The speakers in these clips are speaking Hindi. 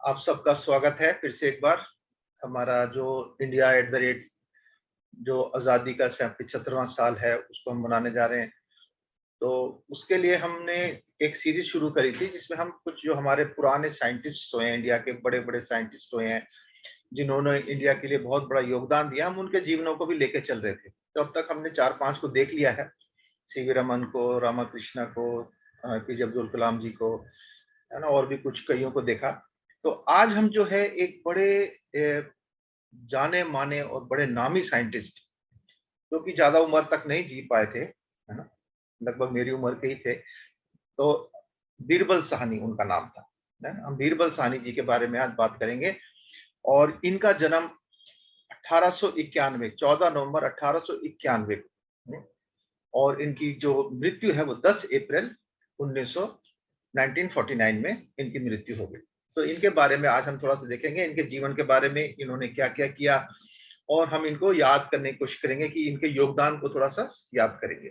आप सबका स्वागत है फिर से एक बार। हमारा जो इंडिया एट द रेट जो आज़ादी का 75वां साल है उसको हम मनाने जा रहे हैं। तो उसके लिए हमने एक सीरीज शुरू करी थी जिसमें हम कुछ जो हमारे पुराने साइंटिस्ट हुए हैं, इंडिया के बड़े बड़े साइंटिस्ट हुए हैं जिन्होंने इंडिया के लिए बहुत बड़ा योगदान दिया, हम उनके जीवनों को भी लेके चल रहे थे। तो अब तक हमने 4-5 को देख लिया है, सीवी रमन को, रामाकृष्णा को, पीजे अब्दुल कलाम जी को, है ना, और भी कुछ कईयों को देखा। तो आज हम जो है एक बड़े जाने माने और बड़े नामी साइंटिस्ट जो कि ज्यादा उम्र तक नहीं जी पाए थे, है ना, लगभग मेरी उम्र के ही थे। तो बीरबल साहनी उनका नाम था, है ना? हम बीरबल साहनी जी के बारे में आज बात करेंगे। और इनका जन्म 1891 14 नवंबर 1891 को, और इनकी जो मृत्यु है वो 10 अप्रैल 1949 में इनकी मृत्यु हो गई। तो इनके बारे में आज हम थोड़ा सा देखेंगे, इनके जीवन के बारे में, इन्होंने क्या क्या किया, और हम इनको याद करने की कोशिश करेंगे कि इनके योगदान को थोड़ा सा याद करेंगे।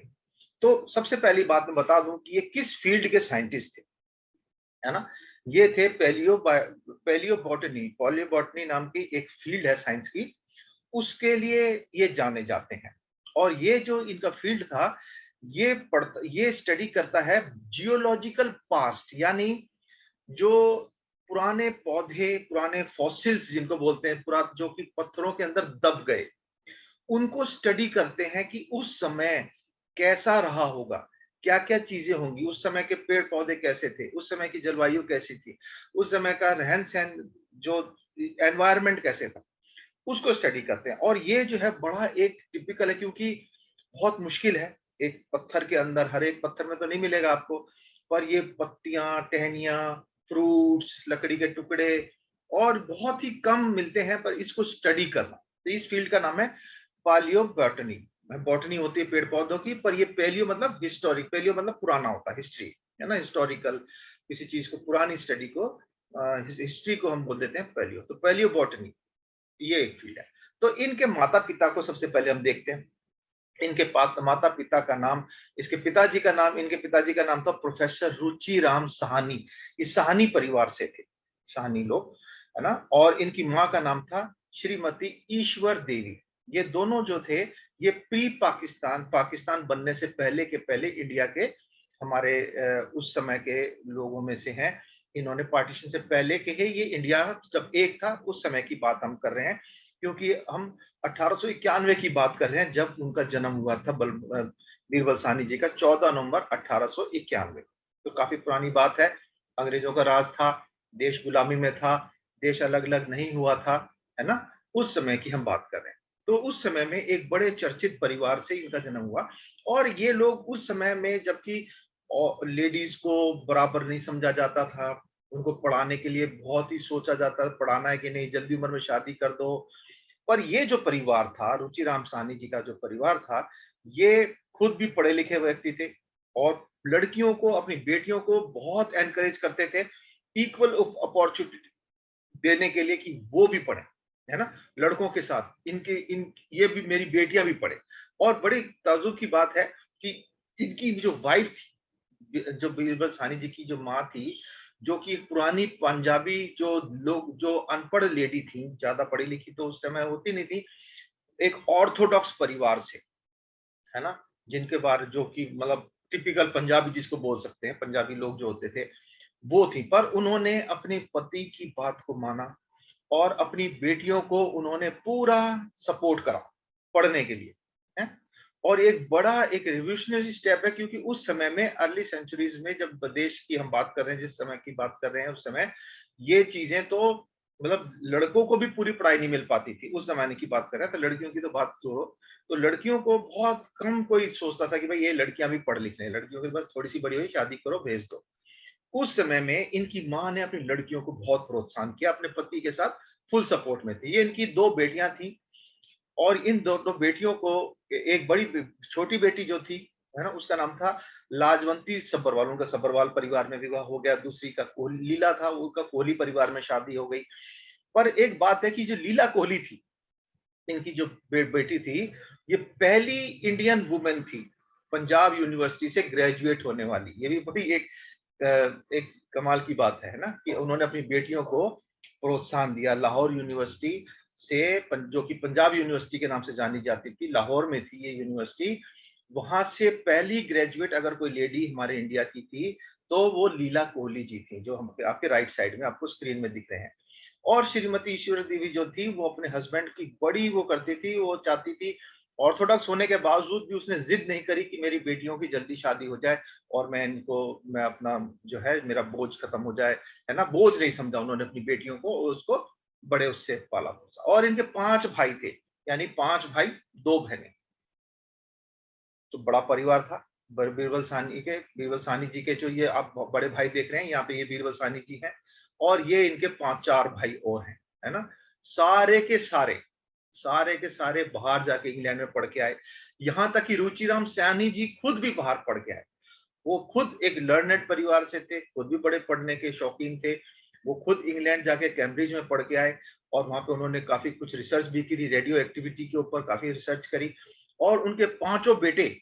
तो सबसे पहली बात मैं बता दूं कि ये किस फील्ड के साइंटिस्ट थे, है ना। ये थे पैलियोबॉटनी नाम की एक फील्ड है साइंस की, उसके लिए ये जाने जाते हैं। और ये जो इनका फील्ड था, ये स्टडी करता है जियोलॉजिकल पास्ट, यानी जो पुराने पौधे, पुराने फॉसिल्स जिनको बोलते हैं, पुरा जो कि पत्थरों के अंदर दब गए, उनको स्टडी करते हैं कि उस समय कैसा रहा होगा, क्या क्या चीजें होंगी, उस समय के पेड़ पौधे कैसे थे, उस समय की जलवायु कैसी थी, उस समय का रहन सहन, जो एनवायरनमेंट कैसे था, उसको स्टडी करते हैं। और ये जो है बड़ा एक टिपिकल है, क्योंकि बहुत मुश्किल है। एक पत्थर के अंदर, हर एक पत्थर में तो नहीं मिलेगा आपको, पर ये पत्तियां, टहनियां, फ्रूट्स, लकड़ी के टुकड़े और बहुत ही कम मिलते हैं, पर इसको स्टडी करना, तो इस फील्ड का नाम है पालियो बॉटनी। बॉटनी होती है पेड़ पौधों की, पर ये पेलियो मतलब हिस्टोरिक, पेलियो मतलब पुराना होता है, हिस्ट्री, है ना, हिस्टोरिकल, किसी चीज को पुरानी स्टडी को, हिस्ट्री को हम बोल देते हैं पेलियो। तो पेलियो बॉटनी ये एक फील्ड है। तो इनके माता पिता को सबसे पहले हम देखते हैं। इनके माता पिता का नाम, इसके पिताजी का नाम, इनके पिताजी का नाम था प्रोफेसर रुचिराम साहनी। ये साहनी परिवार से थे, साहनी लोग, है ना। और इनकी माँ का नाम था श्रीमती ईश्वर देवी। ये दोनों जो थे, ये प्री पाकिस्तान, पाकिस्तान बनने से पहले के पहले इंडिया के, हमारे उस समय के लोगों में से हैं। इन्होंने पार्टीशन से पहले के ही, ये इंडिया जब एक था उस समय की बात हम कर रहे हैं, क्योंकि हम 1891 की बात कर रहे हैं जब उनका जन्म हुआ था, बीरबल साहनी जी का 14 नवंबर 1891। तो काफी पुरानी बात है। अंग्रेजों का राज था, देश गुलामी में था, देश अलग अलग नहीं हुआ था, है ना, उस समय की हम बात कर रहे हैं। तो उस समय में एक बड़े चर्चित परिवार से इनका जन्म हुआ। और ये लोग उस समय में, जबकि लेडीज को बराबर नहीं समझा जाता था, उनको पढ़ाने के लिए बहुत ही सोचा जाता, पढ़ाना है कि नहीं, जल्दी उम्र में शादी कर दो। पर ये जो परिवार था, रुचिराम साहनी जी का जो परिवार था, ये खुद भी पढ़े लिखे व्यक्ति थे, और लड़कियों को, अपनी बेटियों को बहुत एनकरेज करते थे, इक्वल अपॉर्चुनिटी देने के लिए कि वो भी पढ़े, है ना, लड़कों के साथ इनके इन ये भी, मेरी बेटियां भी पढ़े। और बड़ी ताज्जुब की बात है कि इनकी जो वाइफ थी, जो बीरबल साहनी जी की जो माँ थी, जो कि एक पुरानी पंजाबी, जो लोग, जो अनपढ़ लेडी थी, ज्यादा पढ़ी लिखी तो उस समय होती नहीं थी, एक ऑर्थोडॉक्स परिवार से, है ना, जिनके बारे, जो कि मतलब टिपिकल पंजाबी जिसको बोल सकते हैं, पंजाबी लोग जो होते थे वो थी। पर उन्होंने अपने पति की बात को माना, और अपनी बेटियों को उन्होंने पूरा सपोर्ट करा पढ़ने के लिए, है। और एक बड़ा, एक रिवोल्यूशनरी स्टेप है, क्योंकि उस समय में, अर्ली सेंचुरीज में, जब देश की हम बात कर रहे हैं, जिस समय की बात कर रहे हैं, उस समय ये चीजें तो, मतलब लड़कों को भी पूरी पढ़ाई नहीं मिल पाती थी, उस जमाने की बात कर रहे हैं, तो लड़कियों की तो बात छोड़ो। तो लड़कियों को बहुत कम कोई सोचता था कि भाई ये लड़कियां भी पढ़ लिख लें, लड़कियों के पास थोड़ी सी बड़ी हुई, शादी करो, भेज दो। उस समय में इनकी माँ ने अपनी लड़कियों को बहुत प्रोत्साहन किया, अपने पति के साथ फुल सपोर्ट में थी। ये इनकी दो बेटियां थी, और इन दोनों बेटियों को, एक बड़ी, छोटी बेटी जो थी, है ना, उसका नाम था लाजवंती सब्बरवाल, उनका सब्बरवाल परिवार में विवाह हो गया। दूसरी का लीला था, उनका कोहली परिवार में शादी हो गई। पर एक बात है कि जो लीला कोहली थी, इनकी जो बेटी थी, ये पहली इंडियन वुमेन थी पंजाब यूनिवर्सिटी से ग्रेजुएट होने वाली। ये भी बड़ी एक कमाल की बात है ना, कि उन्होंने अपनी बेटियों को प्रोत्साहन दिया। लाहौर यूनिवर्सिटी से जो कि पंजाब यूनिवर्सिटी के नाम से जानी जाती थी, लाहौर में थी ये यूनिवर्सिटी। वहां से पहली ग्रेजुएट अगर कोई लेडी हमारे इंडिया की थी तो वो लीला कोहली जी थी, जो हम आपके राइट साइड में आपको स्क्रीन में दिख रहे हैं। और श्रीमती ईश्वर देवी जो थी वो अपने हस्बैंड की बड़ी वो करती थी, वो चाहती थी, ऑर्थोडॉक्स होने के बावजूद भी उसने जिद नहीं करी कि मेरी बेटियों की जल्दी शादी हो जाए और मैं अपना जो है मेरा बोझ खत्म हो जाए, है ना। बोझ नहीं समझा उन्होंने अपनी बेटियों को, उसको बड़े उससे पाला पोसा। और इनके 5 भाई थे, यानी 5 भाई 2 बहनें। तो बड़ा परिवार था। बीरबल साहनी जी के जो ये आप बड़े भाई देख रहे हैं, यहाँ पे ये बीरबल साहनी जी हैं, और ये इनके 5-4 भाई और हैं, है ना। सारे के सारे बाहर जाके इंग्लैंड में पढ़ के आए। यहाँ तक कि रुचिराम सैनी जी खुद भी बाहर पढ़ के आए। वो खुद एक लर्नेड परिवार से थे, खुद भी बड़े पढ़ने के शौकीन थे। वो खुद इंग्लैंड जाके कैम्ब्रिज में पढ़ के आए, और वहां पे उन्होंने काफी कुछ रिसर्च भी की, रेडियो एक्टिविटी के ऊपर काफी रिसर्च करी। और उनके 5 बेटे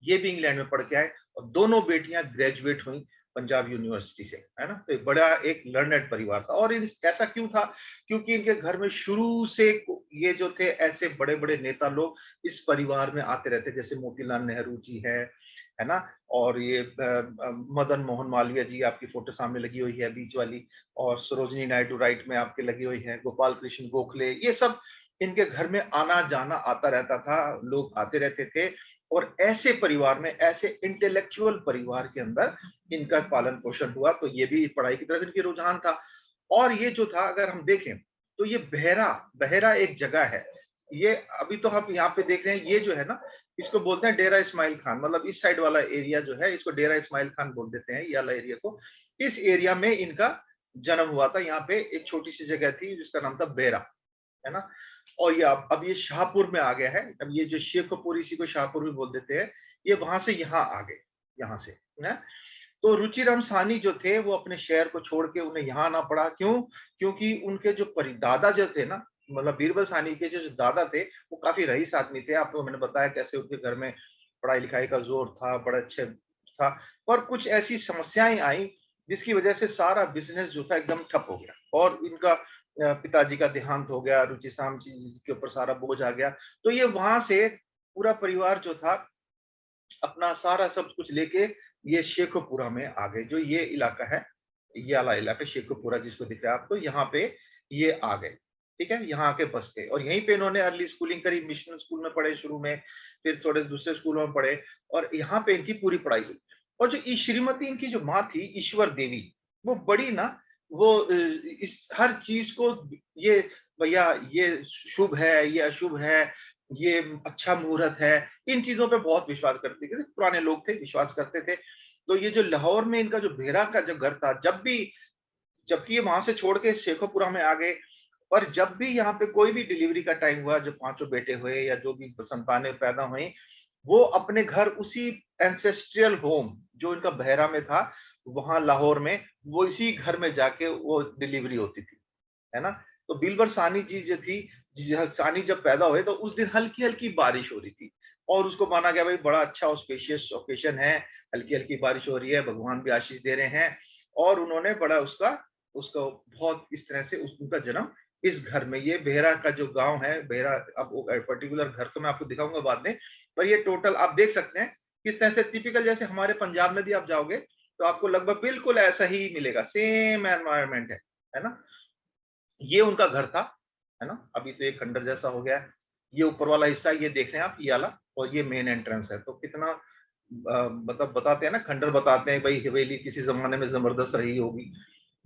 ये भी इंग्लैंड में पढ़ के आए, और दोनों बेटियां ग्रेजुएट हुई पंजाब यूनिवर्सिटी से, है ना। तो बड़ा एक लर्नेड परिवार था। और ऐसा क्यों था? क्योंकि इनके घर में शुरू से ये जो थे ऐसे बड़े बड़े नेता लोग इस परिवार में आते रहते, जैसे मोतीलाल नेहरू जी है ना। और ये मदन मोहन मालवीय जी, आपकी फोटो सामने लगी हुई है बीच वाली, और सरोजनी नायडू राइट में आपके लगी हुई है, गोपाल कृष्ण गोखले, ये सब इनके घर में आना जाना आता रहता था, लोग आते रहते थे। और ऐसे परिवार में, ऐसे इंटेलेक्चुअल परिवार के अंदर इनका पालन पोषण हुआ। तो ये भी पढ़ाई की तरफ इनकी रुझान था। और ये जो था, अगर हम देखें तो ये बहरा बहरा एक जगह है। ये अभी तो हम यहाँ पे देख रहे हैं, ये जो है ना, इसको बोलते हैं डेरा इस्माइल खान, मतलब इस साइड वाला एरिया जो है इसको डेरा इस्माइल खान बोल देते हैं, ये वाला एरिया को। इस एरिया में इनका जन्म हुआ था। यहाँ पे एक छोटी सी जगह थी जिसका नाम था बेरा, है ना। और ये अब ये शाहपुर में आ गया है। अब ये जो शेखपुर, इसी को शाहपुर भी बोल देते हैं, ये वहां से यहाँ आ गए, यहाँ से है। तो रुचिराम साहनी जो थे वो अपने शहर को छोड़ के उन्हें यहाँ आना पड़ा। क्यों? क्योंकि उनके जो परिदादा जो थे ना, मतलब बीरबल साहनी के जो दादा थे, वो काफी रईस आदमी थे। आपको मैंने बताया कैसे उनके घर में पढ़ाई लिखाई का जोर था, बड़ा अच्छे था। पर कुछ ऐसी समस्याएं आई जिसकी वजह से सारा बिजनेस जो था एकदम ठप हो गया, और इनका पिताजी का देहांत हो गया, रुचिराम जी के ऊपर सारा बोझ आ गया। तो ये वहां से पूरा परिवार जो था अपना सारा सब कुछ लेके ये शेखोपुरा में आ गए। जो ये इलाका है, ये वाला इलाका शेखोपुरा जिसको दिख रहा है आपको, यहाँ पे ये आ गए। ठीक है, यहाँ आके बस गए, और यहीं पे इन्होंने अर्ली स्कूलिंग करी। मिशनल स्कूल में पढ़े शुरू में, फिर थोड़े दूसरे स्कूलों में पढ़े, और यहाँ पे इनकी पूरी पढ़ाई हुई। और जो श्रीमती इनकी जो माँ थी ईश्वर देवी, वो बड़ी ना, वो इस हर चीज को, ये भैया ये शुभ है, ये अशुभ है, ये अच्छा मुहूर्त है, इन चीजों पे बहुत विश्वास करते थे। पुराने लोग थे, विश्वास करते थे। तो ये जो लाहौर में इनका जो भेरा का जो घर था, जबकि ये वहां से छोड़ के शेखोपुरा में आ गए, और जब भी यहाँ पे कोई भी डिलीवरी का टाइम हुआ, जो 5 बेटे हुए या जो भी संतानें पैदा हुई, वो अपने घर उसी एंसेस्ट्रियल होम जो इनका बहरा में था, वहां लाहौर में, वो इसी घर में जाके वो डिलीवरी होती थी, है ना। तो बिलबर सानी जी जो थी, सानी जब पैदा हुए तो उस दिन हल्की हल्की बारिश हो रही थी, और उसको माना गया भाई बड़ा अच्छा ऑस्पेशियस ओकेशन है, हल्की हल्की बारिश हो रही है, भगवान भी आशीष दे रहे हैं। और उन्होंने बड़ा उसका उसका बहुत इस तरह से उनका जन्म इस घर में, ये बेहरा का जो गांव है बेहरा, अब पर्टिकुलर घर तो मैं आपको दिखाऊंगा बाद में, पर ये टोटल आप देख सकते हैं किस तरह से टिपिकल, जैसे हमारे पंजाब में भी आप जाओगे तो आपको लगभग बिल्कुल ऐसा ही मिलेगा, सेम एनवायरनमेंट है ना। ये उनका घर था, है ना। अभी तो ये खंडर जैसा हो गया है। ये ऊपर वाला हिस्सा ये देख रहे हैं आप, ये वाला, और ये मेन एंट्रेंस है। तो कितना मतलब बताते हैं ना, खंडर बताते हैं भाई हवेली किसी जमाने में जबरदस्त रही होगी,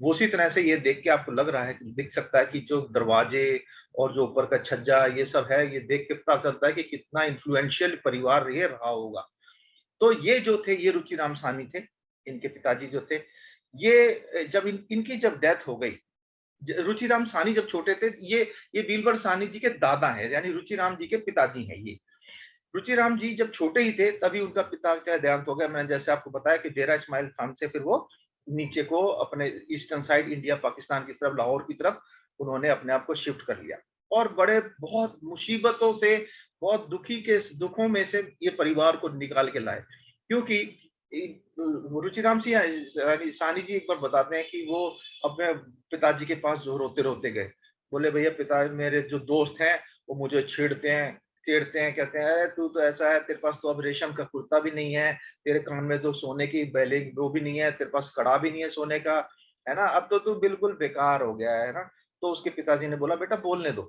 वो उसी तरह से ये देख के आपको लग रहा है, दिख सकता है कि जो दरवाजे और जो ऊपर का छज्जा ये सब है, ये देख के पता चलता है कि कितना इन्फ्लुएंशियल परिवार ये रहा होगा। तो ये जो थे, ये रुचिराम साहनी थे, इनके पिताजी जो थे। ये जब इनकी जब डेथ हो गई, रुचिराम साहनी जब छोटे थे, ये बीलवर साहनी जी के दादा हैं, यानी रुचिराम जी के पिताजी हैं ये। रुचिराम जी जब छोटे ही थे तभी उनका पिता का देहांत हो गया। मैंने जैसे आपको बताया कि डेरा इस्माइल खान से फिर वो नीचे को अपने ईस्टर्न साइड इंडिया पाकिस्तान की तरफ, लाहौर की तरफ उन्होंने अपने आप को शिफ्ट कर लिया। और बड़े बहुत मुसीबतों से, बहुत दुखों में से ये परिवार को निकाल के लाए। क्योंकि रुचिराम सिंह साहनी जी एक बार बताते हैं कि वो अपने पिताजी के पास जो रोते रोते गए, बोले भैया पिता मेरे जो दोस्त हैं वो मुझे छेड़ते हैं, कहते हैं अरे तू तो ऐसा है, तेरे पास तो अब रेशम का कुर्ता भी नहीं है, तेरे कान में तो सोने की बैले वो भी नहीं है, तेरे पास कड़ा भी नहीं है सोने का, है ना, अब तो तू बिल्कुल बेकार हो गया है ना। तो उसके पिताजी ने बोला बेटा बोलने दो,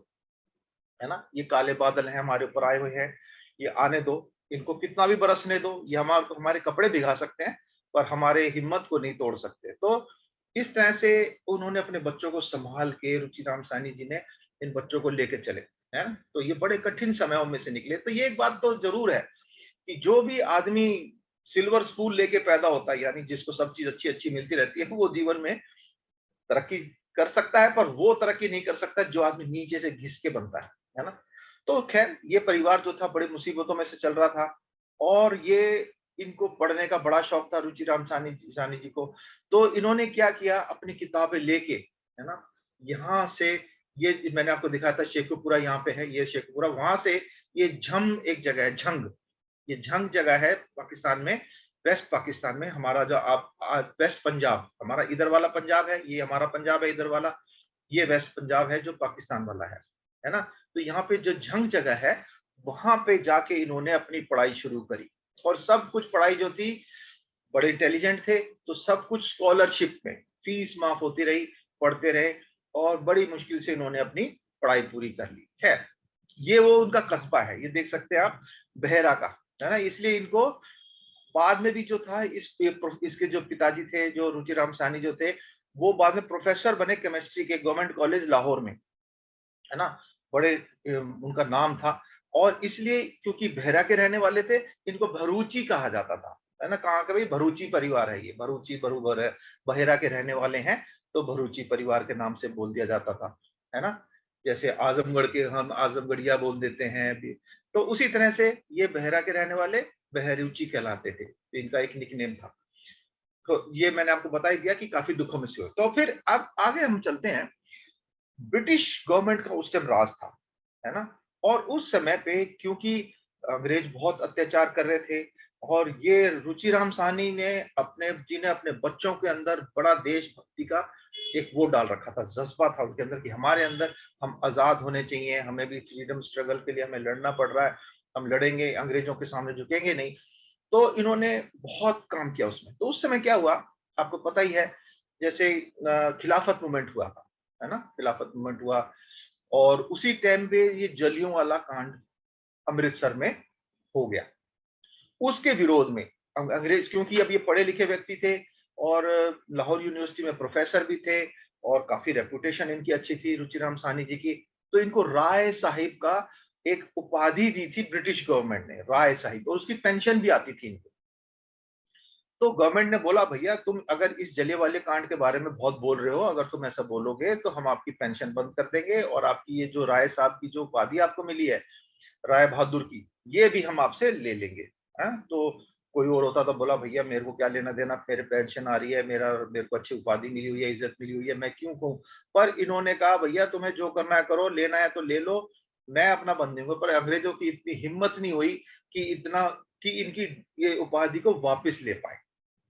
है ना, ये काले बादल हैं हमारे ऊपर आए हुए हैं, ये आने दो, इनको कितना भी बरसने दो, ये हमारे कपड़े भिगा सकते हैं पर हमारे हिम्मत को नहीं तोड़ सकते। तो इस तरह से उन्होंने अपने बच्चों को संभाल के, रुचिराम साहनी जी ने इन बच्चों को लेकर चले, है ना। तो ये बड़े कठिन समयों में से निकले। तो ये एक बात तो जरूर है कि जो भी आदमी सिल्वर स्पून लेके पैदा होता है, यानी जिसको सब चीज अच्छी अच्छी मिलती रहती है, वो जीवन में तरक्की कर सकता है, पर वो तरक्की नहीं कर सकता जो आदमी नीचे से घिस के बनता है ना। तो खैर ये परिवार जो था बड़ी मुसीबतों में से चल रहा था, और ये इनको पढ़ने का बड़ा शौक था रुचिराम साहनी जी को। तो इन्होंने क्या किया, अपनी किताबें लेके, है ना, यहाँ से, ये मैंने आपको दिखाया था शेखुपुरा यहाँ पे है, ये शेखुपुरा, वहां से ये झम एक जगह है, झंग, ये झंग जगह है पाकिस्तान में, वेस्ट पाकिस्तान में, हमारा जो आप वेस्ट पंजाब, हमारा इधर वाला पंजाब है, ये हमारा पंजाब है इधर वाला, ये वेस्ट पंजाब है जो पाकिस्तान वाला है ना। तो यहाँ पे जो झंग जगह है, वहां पे जाके इन्होंने अपनी पढ़ाई शुरू करी, और सब कुछ पढ़ाई जो थी, बड़े इंटेलिजेंट थे, तो सब कुछ स्कॉलरशिप में, फीस माफ होती रही, पढ़ते रहे, और बड़ी मुश्किल से इन्होंने अपनी पढ़ाई पूरी कर ली। खैर ये वो उनका कस्बा है, ये देख सकते हैं आप, बहरा का, है ना। इसलिए इनको बाद में भी जो था, इसके जो पिताजी थे, जो रुचिराम साहनी जो थे, वो बाद में प्रोफेसर बने केमिस्ट्री के गवर्नमेंट कॉलेज लाहौर में, है ना। बड़े उनका नाम था, और इसलिए क्योंकि बहरा के रहने वाले थे, इनको भरूची कहा जाता था, है ना। कहाँ का भाई, भरूची परिवार है, ये भरूची बरूबर है, बहरा के रहने वाले हैं, तो भरूची परिवार के नाम से बोल दिया जाता था, है ना। जैसे आजमगढ़ के हम आजमगढ़िया बोल देते हैं अभी, तो उसी तरह से ये बहरा के रहने वाले बहरूची कहलाते थे, तो इनका एक निकनेम था। तो ये मैंने आपको बता ही दिया कि काफी दुखों में से हुए। तो फिर अब आगे हम चलते हैं, ब्रिटिश गवर्नमेंट का उस टाइम राज था, है ना। और उस समय पे क्योंकि अंग्रेज बहुत अत्याचार कर रहे थे, और ये रुचिराम साहनी ने अपने बच्चों के अंदर बड़ा देशभक्ति का एक वो डाल रखा था, जज्बा था उनके अंदर कि हमारे अंदर, हम आजाद होने चाहिए, हमें भी फ्रीडम स्ट्रगल के लिए हमें लड़ना पड़ रहा है, हम लड़ेंगे, अंग्रेजों के सामने झुकेंगे नहीं। तो इन्होंने बहुत काम किया उसमें। तो उस समय क्या हुआ, आपको पता ही है, जैसे खिलाफत मूवमेंट हुआ था, है ना, खिलाफत मूवमेंट हुआ, और उसी टाइम पे ये जलियांवाला कांड अमृतसर में हो गया। उसके विरोध में अंग्रेज, क्योंकि अब ये पढ़े लिखे व्यक्ति थे, और लाहौर यूनिवर्सिटी में प्रोफेसर भी थे, और काफी रेपुटेशन इनकी अच्छी थी रुचिराम साहनी जी की, तो इनको राय साहिब का एक उपाधि दी थी ब्रिटिश गवर्नमेंट ने, राय साहिब, और उसकी पेंशन भी आती थी इनको। तो गवर्नमेंट ने बोला भैया तुम अगर इस जलियांवाले कांड के बारे में बहुत बोल रहे हो, अगर तुम ऐसा बोलोगे तो हम आपकी पेंशन बंद कर देंगे, और आपकी ये जो राय साहब की जो उपाधि आपको मिली है, राय बहादुर की, ये भी हम आपसे ले लेंगे। है तो कोई और होता तो बोला भैया मेरे को क्या लेना देना, मेरे पेंशन आ रही है, मेरे को अच्छी उपाधि मिली हुई है, इज्जत मिली हुई है, मैं क्यों कहूँ। पर इन्होंने कहा भैया तुम्हें जो करना है करो, लेना है तो ले लो, मैं अपना बंद दूंगा। पर अंग्रेजों की इतनी हिम्मत नहीं हुई कि इतना, कि इनकी ये उपाधि को वापस ले पाए,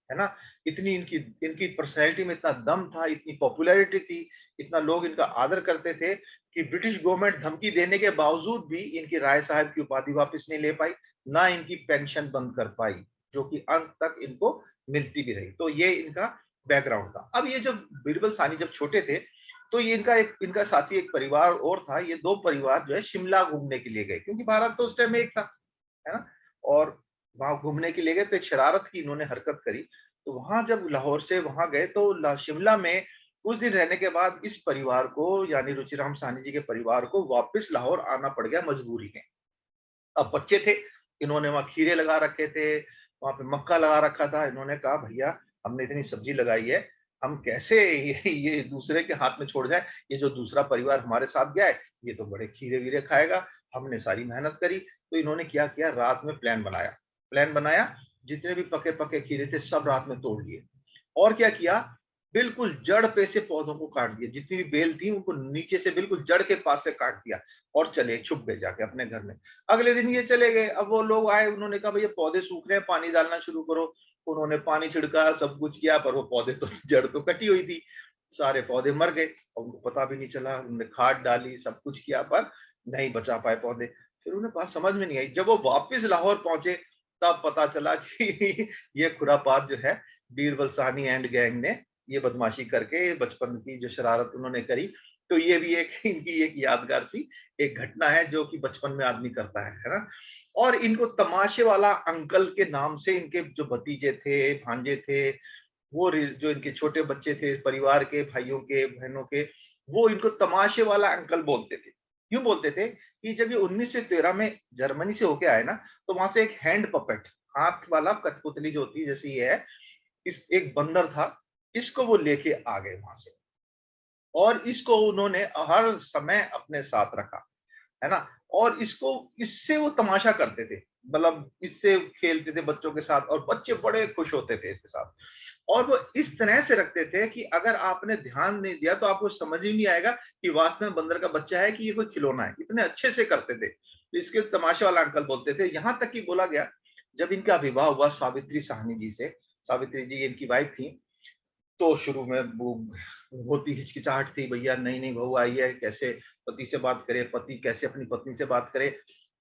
है ना। इतनी इनकी इनकी पर्सनैलिटी में इतना दम था, इतनी पॉपुलैरिटी थी, इतना लोग इनका आदर करते थे, कि ब्रिटिश गवर्नमेंट धमकी देने के बावजूद भी इनकी राय साहब की उपाधि वापस नहीं ले पाई, ना इनकी पेंशन बंद कर पाई, जो कि अंत तक इनको मिलती भी रही। तो ये इनका बैकग्राउंड था। अब ये जब बीरबल साहनी जब छोटे थे, तो ये इनका साथी एक परिवार और था, ये दो परिवार जो है शिमला घूमने के लिए गए, क्योंकि भारत तो उस टाइम में एक था, है ना। और वहां घूमने के लिए गए, तो एक शरारत की इन्होंने हरकत करी। तो वहां जब लाहौर से वहां गए, तो शिमला में कुछ दिन रहने के बाद इस परिवार को, यानी रुचिराम साहनी जी के परिवार को, वापस लाहौर आना पड़ गया मजबूरी में। अब बच्चे थे, इन्होंने वहां खीरे लगा रखे थे, वहां पे मक्का लगा रखा था। इन्होंने कहा भैया हमने इतनी सब्जी लगाई है, हम कैसे ये दूसरे के हाथ में छोड़ जाए, ये जो दूसरा परिवार हमारे साथ गया है, ये तो बड़े खीरे वीरे खाएगा, हमने सारी मेहनत करी। तो इन्होंने क्या किया, रात में प्लान बनाया, जितने भी पके पके खीरे थे सब रात में तोड़ लिए, और क्या किया, बिल्कुल जड़ पे से पौधों को काट दिया, जितनी भी बेल थी उनको नीचे से बिल्कुल जड़ के पास से काट दिया, और चले छुप गए जाके अपने घर में। अगले दिन ये चले गए, अब वो लोग आए, उन्होंने कहा भैया पौधे सूख रहे हैं, पानी डालना शुरू करो। उन्होंने पानी छिड़का, सब कुछ किया, पर वो पौधे तो जड़ तो कटी हुई थी, सारे पौधे मर गए और उनको पता भी नहीं चला। उन्होंने खाद डाली, सब कुछ किया, पर नहीं बचा पाए पौधे। फिर उन्हें बात समझ में नहीं आई। जब वो वापस लाहौर पहुंचे तब पता चला कि ये खुरापात जो है, बीरबल साहनी एंड गैंग ने ये बदमाशी करके बचपन की जो शरारत उन्होंने करी। तो ये भी एक इनकी एक यादगार सी एक घटना है जो कि बचपन में आदमी करता है ना। और इनको तमाशे वाला अंकल के नाम से इनके जो भतीजे थे, भांजे थे, वो जो इनके छोटे बच्चे थे, परिवार के भाइयों के, बहनों के, वो इनको तमाशे वाला अंकल बोलते थे। क्यों बोलते थे कि जब ये 1913 में जर्मनी से होके आए ना, तो वहां से एक हैंड पपेट, हाथ वाला कठपुतली जो होती है जैसे ये है, इस एक बंदर था, इसको वो लेके आ गए वहां से, और इसको उन्होंने हर समय अपने साथ रखा, है ना। और इसको, इससे वो तमाशा करते थे, मतलब इससे खेलते थे बच्चों के साथ, और बच्चे बड़े खुश होते थे इसके साथ। और वो इस तरह से रखते थे कि अगर आपने ध्यान नहीं दिया तो आपको समझ ही नहीं आएगा कि वास्तव में बंदर का बच्चा है कि ये कोई खिलौना है। इतने अच्छे से करते थे, तो इसके तमाशा वाला अंकल बोलते थे। यहां तक कि बोला गया, जब इनका विवाह हुआ सावित्री साहनी जी से, सावित्री जी इनकी वाइफ थी, तो शुरू में वो होती हिचकिचाहट थी, भैया नहीं नहीं बहू आई है, कैसे पति से बात करे, पति कैसे अपनी पत्नी से बात करे।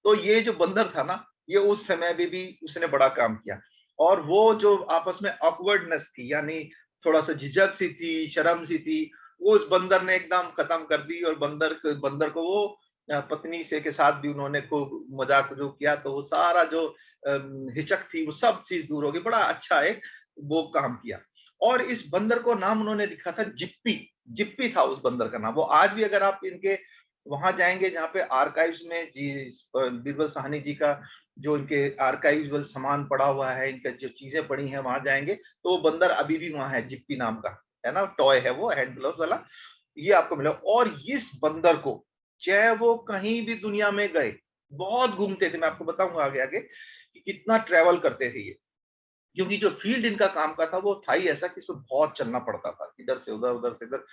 तो ये जो बंदर था ना, ये उस समय में भी उसने बड़ा काम किया। और वो जो आपस में ऑकवर्डनेस थी, यानी थोड़ा सा झिझक सी थी, शर्म सी थी, वो उस बंदर ने एकदम खत्म कर दी। और बंदर को वो पत्नी से के साथ भी उन्होंने खूब मजाक जो किया, तो वो सारा जो हिचक थी वो सब चीज दूर हो गई। बड़ा अच्छा एक वो काम किया। और इस बंदर को नाम उन्होंने लिखा था जिप्पी। जिप्पी था उस बंदर का नाम। वो आज भी अगर आप इनके वहां जाएंगे जहाँ पे आर्काइव्स में जी बीरबल साहनी जी का जो इनके आर्काइवल सामान पड़ा हुआ है, इनका जो चीजें पड़ी हैं, वहां जाएंगे तो वो बंदर अभी भी वहां है, जिप्पी नाम का, है ना, टॉय है वो, हैंड ग्लव्स वाला, ये आपको मिला। और इस बंदर को चाहे वो कहीं भी दुनिया में गए, बहुत घूमते थे, मैं आपको बताऊंगा आगे आगे कि कितना ट्रेवल करते थे ये। क्योंकि जो फील्ड इनका काम का था वो था ही ऐसा कि इसमें बहुत चलना पड़ता था, इधर से उधर, उधर से इधर,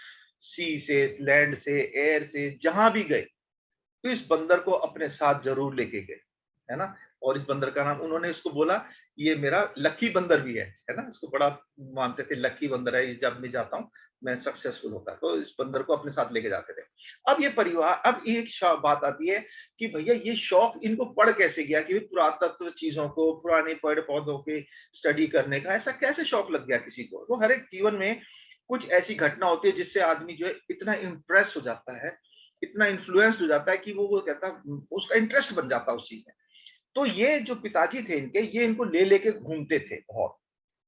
सी से, लैंड से, एयर से, जहां भी गए तो इस बंदर को अपने साथ जरूर लेके गए, है ना। और इस बंदर का नाम उन्होंने इसको बोला, ये मेरा लकी बंदर भी है ना, इसको बड़ा मानते थे, लकी बंदर है ये, जब मैं जाता हूँ मैं सक्सेसफुल होता है, तो इस बंदर को अपने साथ लेके जाते थे। अब ये परिवार, अब एक बात आती है कि भैया ये शौक इनको पड़ कैसे गया, कि पुरातत्व चीजों को, पुराने पेड़ पौधों के स्टडी करने का ऐसा कैसे शौक लग गया किसी को। तो हर एक जीवन में कुछ ऐसी घटना होती है जिससे आदमी जो है इतना इम्प्रेस हो जाता है, इतना इन्फ्लुएंस हो जाता है कि वो कहता है, उसका इंटरेस्ट बन जाता है उस चीज में। तो ये जो पिताजी थे इनके, ये इनको ले लेके घूमते थे बहुत।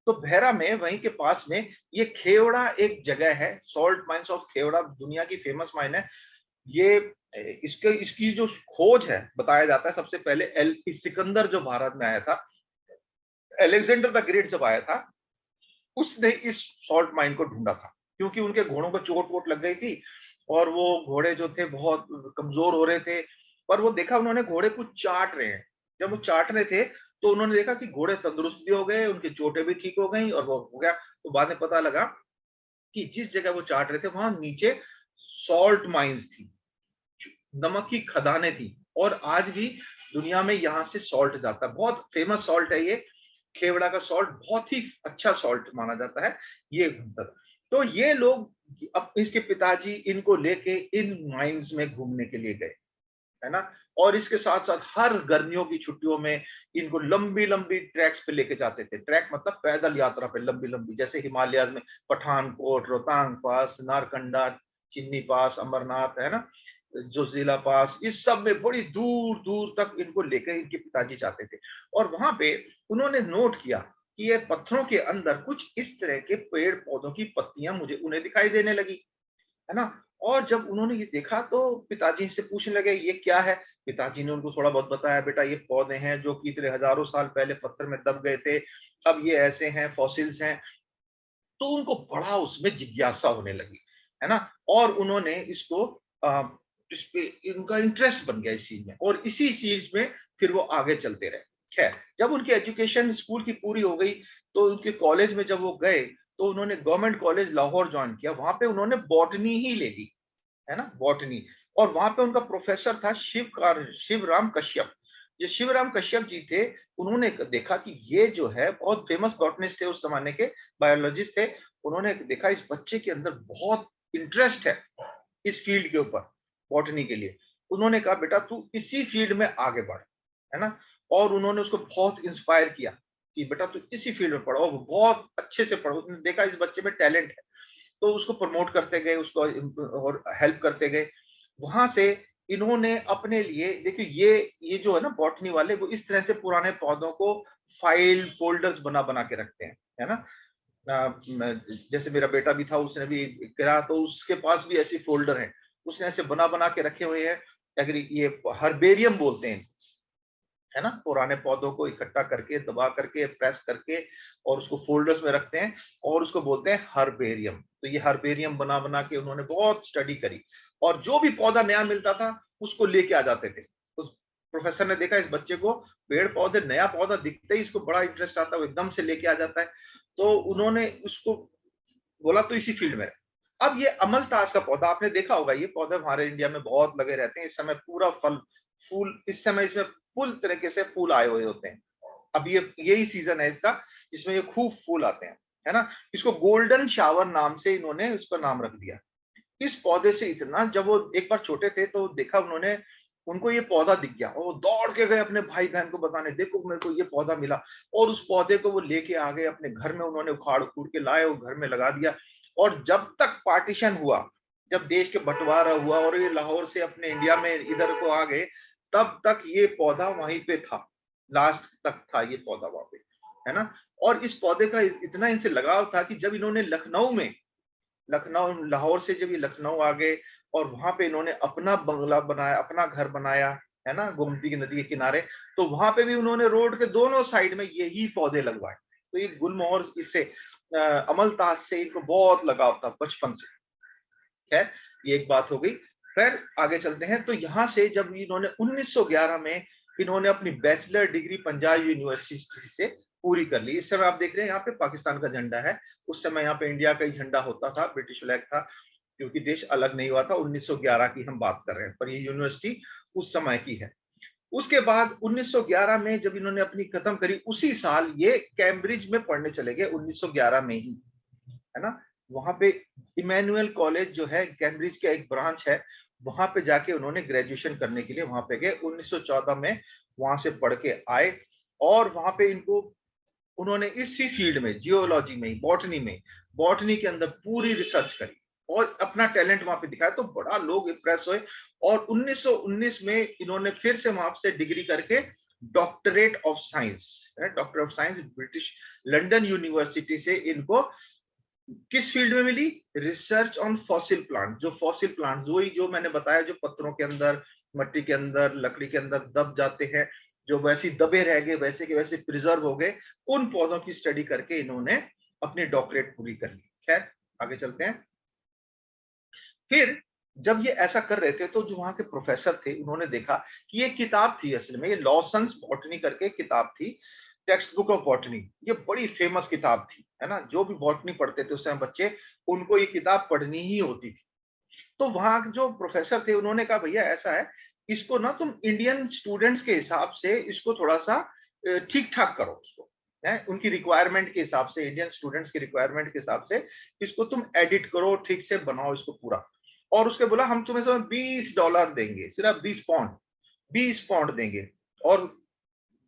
तो भैरा में वहीं के पास में ये खेवड़ा एक जगह है, सॉल्ट माइंस ऑफ खेवड़ा, दुनिया की फेमस माइन है ये। इसके इसकी जो खोज है, बताया जाता है सबसे पहले सिकंदर जो भारत में आया था, अलेक्जेंडर द ग्रेट जब आया था, उसने इस सॉल्ट माइन को ढूंढा था। क्योंकि उनके घोड़ों को चोट वोट लग गई थी और वो घोड़े जो थे बहुत कमजोर हो रहे थे। पर वो देखा उन्होंने घोड़े कुछ चाट रहे हैं। जब वो चाट रहे थे तो उन्होंने देखा कि घोड़े तंदुरुस्त भी हो गए, उनकी चोटें भी ठीक हो गई और वो हो गया। तो बाद में पता लगा कि जिस जगह वो चाट रहे थे वहां नीचे सॉल्ट माइंस थी, नमक की खदानें थी। और आज भी दुनिया में यहाँ से सॉल्ट जाता है, बहुत फेमस सॉल्ट है ये। खेवड़ा का सॉल्ट बहुत ही अच्छा सॉल्ट माना जाता है ये गुंतर। तो ये लोग, अब इसके पिताजी इनको लेके इन माइंस में घूमने के लिए गए, है ना। और इसके साथ साथ हर गर्मियों की छुट्टियों में इनको लंबी लंबी ट्रैक्स पे लेके जाते थे। ट्रैक मतलब पैदल यात्रा पे लंबी लंबी, जैसे हिमालय में पठानकोट, रोहतांग पास, नारकंडा, चिन्नी पास, अमरनाथ, है ना, जो जिला पास, इस सब में बड़ी दूर दूर तक इनको लेकर इनके पिताजी जाते थे। और वहां पे उन्होंने नोट किया कि ये पत्थरों के अंदर कुछ इस तरह के पेड़ पौधों की पत्तियां मुझे उन्हें दिखाई देने लगी, है ना। और जब उन्होंने ये देखा तो पिताजी से पूछने लगे ये क्या है। पिताजी ने उनको थोड़ा बहुत बताया, बेटा ये पौधे हैं जो कि इतने हजारों साल पहले पत्थर में दब गए थे, अब ये ऐसे हैं, फॉसिल्स हैं। तो उनको बड़ा उसमें जिज्ञासा होने लगी, है ना। और उन्होंने इसको इस पे इनका इंटरेस्ट बन गया इस चीज में, और इसी चीज में फिर वो आगे चलते रहे। खैर, जब उनकी एजुकेशन स्कूल की पूरी हो गई तो उनके कॉलेज में जब वो गए तो उन्होंने गवर्नमेंट कॉलेज लाहौर ज्वाइन किया। वहां पे उन्होंने बॉटनी ही ले ली, है ना, बॉटनी। और वहां पे उनका प्रोफेसर था शिवराम कश्यप। जो शिवराम कश्यप जी थे, उन्होंने देखा कि ये जो है बहुत फेमस बॉटनिस्ट थे उस जमाने के, बायोलॉजिस्ट थे। उन्होंने देखा इस बच्चे के अंदर बहुत इंटरेस्ट है इस फील्ड के ऊपर, बॉटनी के लिए। उन्होंने कहा बेटा तू इसी फील्ड में आगे बढ़, है ना? और उन्होंने उसको बहुत इंस्पायर किया कि बेटा तू इसी फील्ड में पढ़ो, वो बहुत अच्छे से पढ़ो। उसने देखा इस बच्चे में टैलेंट है, तो उसको प्रमोट करते गए, उसको और हेल्प करते गए। वहां से इन्होंने अपने लिए, देखिए ये जो है ना बॉटनी वाले, वो इस तरह से पुराने पौधों को फाइल फोल्डर्स बना बना के रखते हैं, है ना? जैसे मेरा बेटा भी था, उसने भी करा, तो उसके पास भी ऐसी फोल्डर है, उसने ऐसे बना बना के रखे हुए हैं। अगर ये हर्बेरियम बोलते हैं, है ना? पुराने पौधों को इकट्ठा करके, दबा करके, प्रेस करके और उसको फोल्डर्स में रखते हैं और उसको बोलते हैं हर्बेरियम। तो ये हर्बेरियम बना बना के उन्होंने बहुत स्टडी करी और जो भी पौधा नया मिलता था उसको लेके आ जाते थे। उस प्रोफेसर ने देखा इस बच्चे को पेड़ पौधे, नया पौधा दिखते ही इसको बड़ा इंटरेस्ट आता है, वो एकदम से लेके आ जाता है। तो उन्होंने उसको बोला तो इसी फील्ड में। अब ये अमलतास का पौधा आपने देखा होगा, ये पौधे हमारे इंडिया में बहुत लगे रहते हैं। इस समय पूरा फल फूल, इस समय इसमें फुल तरीके से फूल आए हुए होते हैं। अब ये यही सीजन है इसका जिसमें ये खूब फूल आते हैं, है ना? इसको गोल्डन शावर नाम से इन्होंने उसका नाम रख दिया। इस पौधे से इतना, जब वो एक बार छोटे थे तो देखा उन्होंने, उनको ये पौधा दिख गया और वो दौड़ के गए अपने भाई बहन को बताने, देखो मेरे को ये पौधा मिला। और उस पौधे को वो लेके आ गए अपने घर में, उन्होंने उखाड़ उखूड़ के लाए और घर में लगा दिया। और जब तक पार्टीशन हुआ, जब देश के बंटवारा हुआ और ये लाहौर से अपने इंडिया में इधर को आ गए, तब तक ये पौधा वहीं पे था, लास्ट तक था ये पौधा वहां पे, है ना? और इस पौधे का इतना इनसे लगाव था कि जब इन्होंने लखनऊ में, लखनऊ लाहौर से जब ये लखनऊ आ गए और वहां पे इन्होंने अपना बंगला बनाया, अपना घर बनाया, है ना, गोमती की नदी के किनारे, तो वहां पे भी उन्होंने रोड के दोनों साइड में यही पौधे लगवाए। तो ये गुलमोहर, इससे अमलतास से इनको बहुत लगाव था बचपन से। खैर, ये एक बात हो गई। फिर आगे चलते हैं। तो यहाँ से जब इन्होंने 1911 में इन्होंने अपनी बैचलर डिग्री पंजाब यूनिवर्सिटी से पूरी कर ली। इस समय आप देख रहे हैं यहाँ पे पाकिस्तान का झंडा है, उस समय यहाँ पे इंडिया का ही झंडा होता था, ब्रिटिश फ्लैग था, क्योंकि देश अलग नहीं हुआ था। 1911 की हम बात कर रहे हैं, पर ये यूनिवर्सिटी उस समय की है। उसके बाद 1911 में जब इन्होंने अपनी खत्म करी, उसी साल ये कैम्ब्रिज में पढ़ने चले गए, 1911 में ही, है ना? वहां पे इमैनुअल कॉलेज जो है, कैम्ब्रिज का एक ब्रांच है, वहां पे जाके उन्होंने ग्रेजुएशन करने के लिए वहां पे गए। 1914 में वहां से पढ़ के आए और वहां पे इनको, उन्होंने इसी फील्ड में, जियोलॉजी में, बॉटनी में, बॉटनी के अंदर पूरी रिसर्च करी और अपना टैलेंट वहां पे दिखाया, तो बड़ा लोग इंप्रेस हुए। और 1919 में इन्होंने फिर से वहां से डिग्री करके doctorate of science, doctor of science British London university से इनको किस फील्ड में मिली? Research on fossil plant. जो फॉसिल प्लांट, वही जो मैंने बताया, जो पत्थरों के अंदर, मट्टी के अंदर, लकड़ी के अंदर दब जाते हैं, जो वैसे दबे रह गए, वैसे के वैसे प्रिजर्व हो गए, उन पौधों की स्टडी करके इन्होंने अपनी डॉक्टरेट पूरी कर ली। खैर, आगे चलते हैं। फिर जब ये ऐसा कर रहे थे तो जो वहां के प्रोफेसर थे, उन्होंने देखा कि ये किताब थी, असल में ये लॉसन्स बॉटनी करके किताब थी, टेक्स्ट बुक ऑफ बॉटनी। ये बड़ी फेमस किताब थी, है ना? जो भी बॉटनी पढ़ते थे उस समय बच्चे, उनको ये किताब पढ़नी ही होती थी। तो वहां जो प्रोफेसर थे उन्होंने कहा भैया ऐसा है, इसको ना तुम इंडियन स्टूडेंट्स के हिसाब से इसको थोड़ा सा ठीक ठाक करो उसको, है उनकी रिक्वायरमेंट के हिसाब से, इंडियन स्टूडेंट्स की रिक्वायरमेंट के हिसाब से इसको तुम एडिट करो, ठीक से बनाओ इसको पूरा। और उसके बोला हम तुम्हें समय $20 देंगे, सिर्फ 20 पाउंड, 20 पाउंड देंगे। और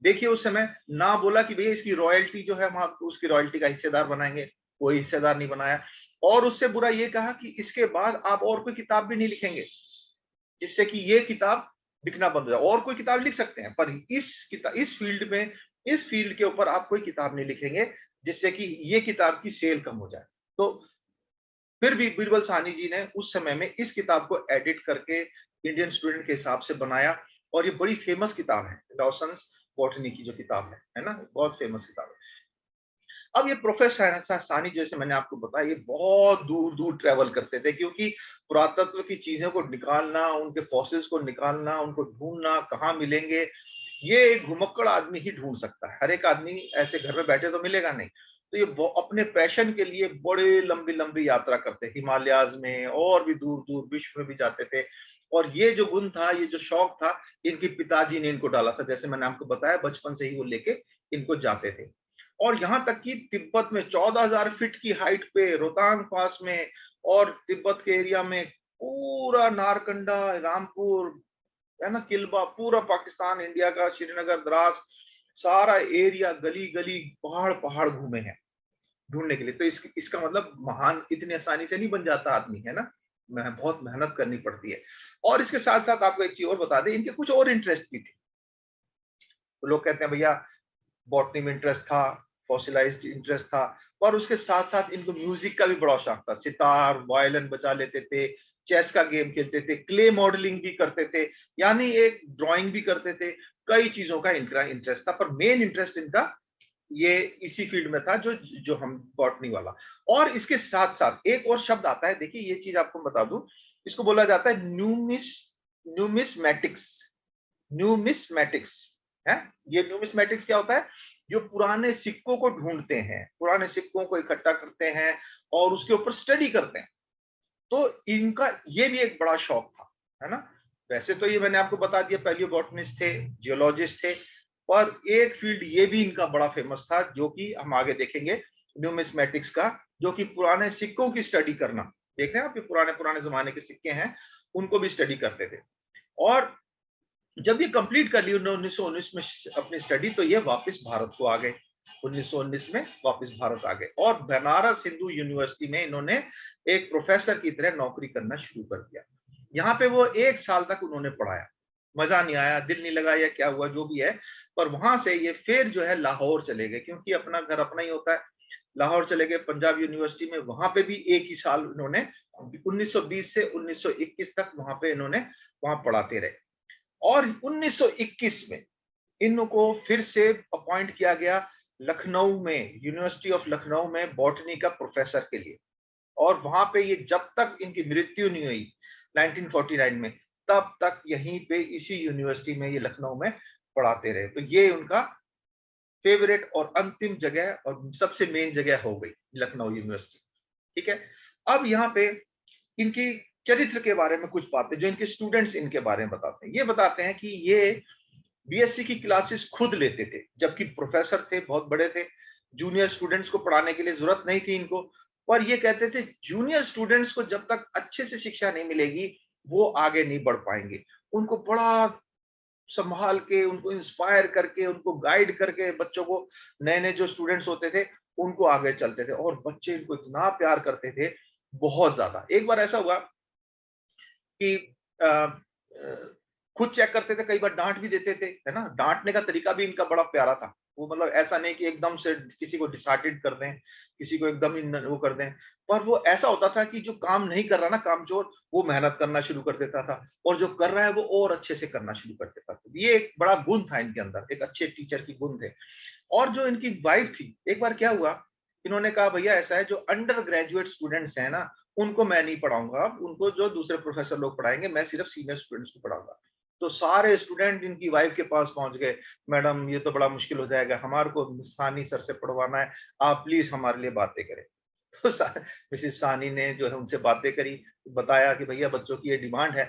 देखिए उस समय ना बोला कि भैया इसकी रॉयल्टी जो है हम आपको उसकी रॉयल्टी का हिस्सेदार बनाएंगे, कोई हिस्सेदार नहीं बनाया। और उससे बुरा ये कहा कि इसके बाद आप और कोई किताब भी नहीं लिखेंगे, जिससे कि ये किताब बिकना बंद हो जाए। और कोई किताब लिख सकते हैं, पर इस फील्ड में, इस फील्ड के ऊपर आप कोई किताब नहीं लिखेंगे, जिससे कि ये किताब की सेल कम हो जाए। तो फिर भी बीरबल साहनी जी ने उस समय में इस किताब को एडिट करके इंडियन स्टूडेंट के हिसाब से बनाया। और ये बड़ी फेमस किताब है, लॉसन्स बॉटनी की जो किताब है ना, बहुत फेमस किताब है। अब ये प्रोफेसर सानी, जैसे मैंने आपको बताया, ये बहुत दूर दूर ट्रेवल करते थे, क्योंकि पुरातत्व की चीजों को निकालना, उनके फॉसिल्स को निकालना, उनको ढूंढना, कहाँ मिलेंगे, ये एक घुमक्कड़ आदमी ही ढूंढ सकता है। हर एक आदमी ऐसे घर में बैठे तो मिलेगा नहीं। तो ये अपने पैशन के लिए बड़े लंबी लंबी यात्रा करते, हिमालयाज में और भी दूर दूर विश्व में भी जाते थे। और ये जो गुण था, ये जो शौक था, इनके पिताजी ने इनको डाला था। जैसे मैंने आपको बताया, बचपन से ही वो लेके इनको जाते थे। और यहाँ तक कि तिब्बत में 14,000 फीट की हाइट पे रोहतांग पास में, और तिब्बत के एरिया में पूरा नारकंडा, रामपुर, है ना, किल्बा, पूरा पाकिस्तान, इंडिया का श्रीनगर, द्रास, सारा एरिया, गली गली, पहाड़ पहाड़ घूमे हैं ढूंढने के लिए। तो इसका मतलब महान इतनी आसानी से नहीं बन जाता आदमी, है ना, बहुत मेहनत करनी पड़ती है। और इसके साथ साथ आपको एक चीज और बता दें, इनके कुछ और इंटरेस्ट भी थे। तो लोग कहते हैं भैया बॉटनी में इंटरेस्ट था, फॉसिलाइज्ड इंटरेस्ट था, और उसके साथ साथ इनको म्यूजिक का भी बड़ा शौक था। सितार, वायलिन बजा लेते थे, चेस का गेम खेलते थे, क्ले मॉडलिंग भी करते थे, यानी एक ड्राइंग भी करते थे। कई चीजों का इनका इंटरेस्ट था, पर मेन इंटरेस्ट इनका ये इसी फील्ड में था, जो जो हम बॉटनी वाला। और इसके साथ साथ एक और शब्द आता है, देखिए ये चीज आपको बता दूं, इसको बोला जाता है न्यूमिस्मैटिक्स। न्यूमिस्मैटिक्स है। ये न्यूमिस्मैटिक्स क्या होता है? जो पुराने सिक्कों को ढूंढते हैं, पुराने सिक्कों को इकट्ठा करते हैं और उसके ऊपर स्टडी करते हैं। तो इनका ये भी एक बड़ा शौक था, है ना। वैसे तो ये मैंने आपको बता दिया, पैलियोबॉटनिस्ट थे, जियोलॉजिस्ट थे, पर एक फील्ड ये भी इनका बड़ा फेमस था, जो कि हम आगे देखेंगे, न्यूमिस्मैटिक्स का, जो कि पुराने सिक्कों की स्टडी करना। देख रहे हैं आप, ये पुराने पुराने जमाने के सिक्के हैं, उनको भी स्टडी करते थे। और जब ये कंप्लीट कर ली उन्होंने 1919 में अपनी स्टडी, तो ये वापस भारत को आ गए। 1919 में वापस भारत आ गए और बनारस हिंदू यूनिवर्सिटी में इन्होंने एक प्रोफेसर की तरह नौकरी करना शुरू कर दिया। यहाँ पे वो 1 साल तक उन्होंने पढ़ाया, मजा नहीं आया, दिल नहीं लगा, या क्या हुआ जो भी है, पर वहां से ये फिर जो है लाहौर चले गए, क्योंकि अपना घर अपना ही होता है। लाहौर चले गए पंजाब यूनिवर्सिटी में, वहां पे भी एक ही साल उन्होंने 1920 से 1921 तक वहां पे इन्होंने वहां पढ़ाते रहे। और 1921 में इनको फिर से अपॉइंट किया गया लखनऊ में, यूनिवर्सिटी ऑफ लखनऊ में बॉटनी का प्रोफेसर के लिए। और वहां पे ये जब तक इनकी मृत्यु नहीं हुई 1949 में, तब तक यहीं पे इसी यूनिवर्सिटी में, ये लखनऊ में पढ़ाते रहे। तो ये उनका फेवरेट और अंतिम जगह और सबसे मेन जगह हो गई लखनऊ यूनिवर्सिटी। ठीक है। अब यहाँ पे इनकी चरित्र के बारे में कुछ बातें, जो इनके स्टूडेंट्स इनके बारे में बताते हैं। ये बताते हैं कि ये बीएससी की क्लासेस खुद लेते थे, जबकि प्रोफेसर थे, बहुत बड़े थे, जूनियर स्टूडेंट्स को पढ़ाने के लिए जरूरत नहीं थी इनको। पर ये कहते थे जूनियर स्टूडेंट्स को जब तक अच्छे से शिक्षा नहीं मिलेगी, वो आगे नहीं बढ़ पाएंगे। उनको बड़ा संभाल के, उनको इंस्पायर करके, उनको गाइड करके, बच्चों को, नए नए जो स्टूडेंट्स होते थे उनको आगे चलते थे। और बच्चे इनको इतना प्यार करते थे, बहुत ज्यादा। एक बार ऐसा हुआ कि खुद चेक करते थे, कई बार डांट भी देते थे, है ना। डांटने का तरीका भी इनका बड़ा प्यारा था। वो मतलब ऐसा नहीं कि एकदम से किसी को डिसहार्टेड कर दें, किसी को एकदम ही वो कर दें, पर वो ऐसा होता था कि जो काम नहीं कर रहा ना कामचोर, वो मेहनत करना शुरू कर देता था, और जो कर रहा है वो और अच्छे से करना शुरू कर देता था। ये एक बड़ा गुण था इनके अंदर, एक अच्छे टीचर की गुण थे। और जो इनकी वाइफ थी, एक बार क्या हुआ, इन्होंने कहा भैया ऐसा है, जो अंडर ग्रेजुएट स्टूडेंट्स हैं ना, उनको मैं नहीं पढ़ाऊंगा, उनको जो दूसरे प्रोफेसर लोग पढ़ाएंगे, मैं सिर्फ सीनियर स्टूडेंट्स को पढ़ाऊंगा। तो सारे स्टूडेंट इनकी वाइफ के पास पहुंच गए, मैडम ये तो बड़ा मुश्किल हो जाएगा, हमारे को सानी सर से पढ़वाना है, आप प्लीज हमारे लिए बातें करें। तो मिसिस सानी ने जो है उनसे बातें करी, बताया कि भैया बच्चों की ये डिमांड है।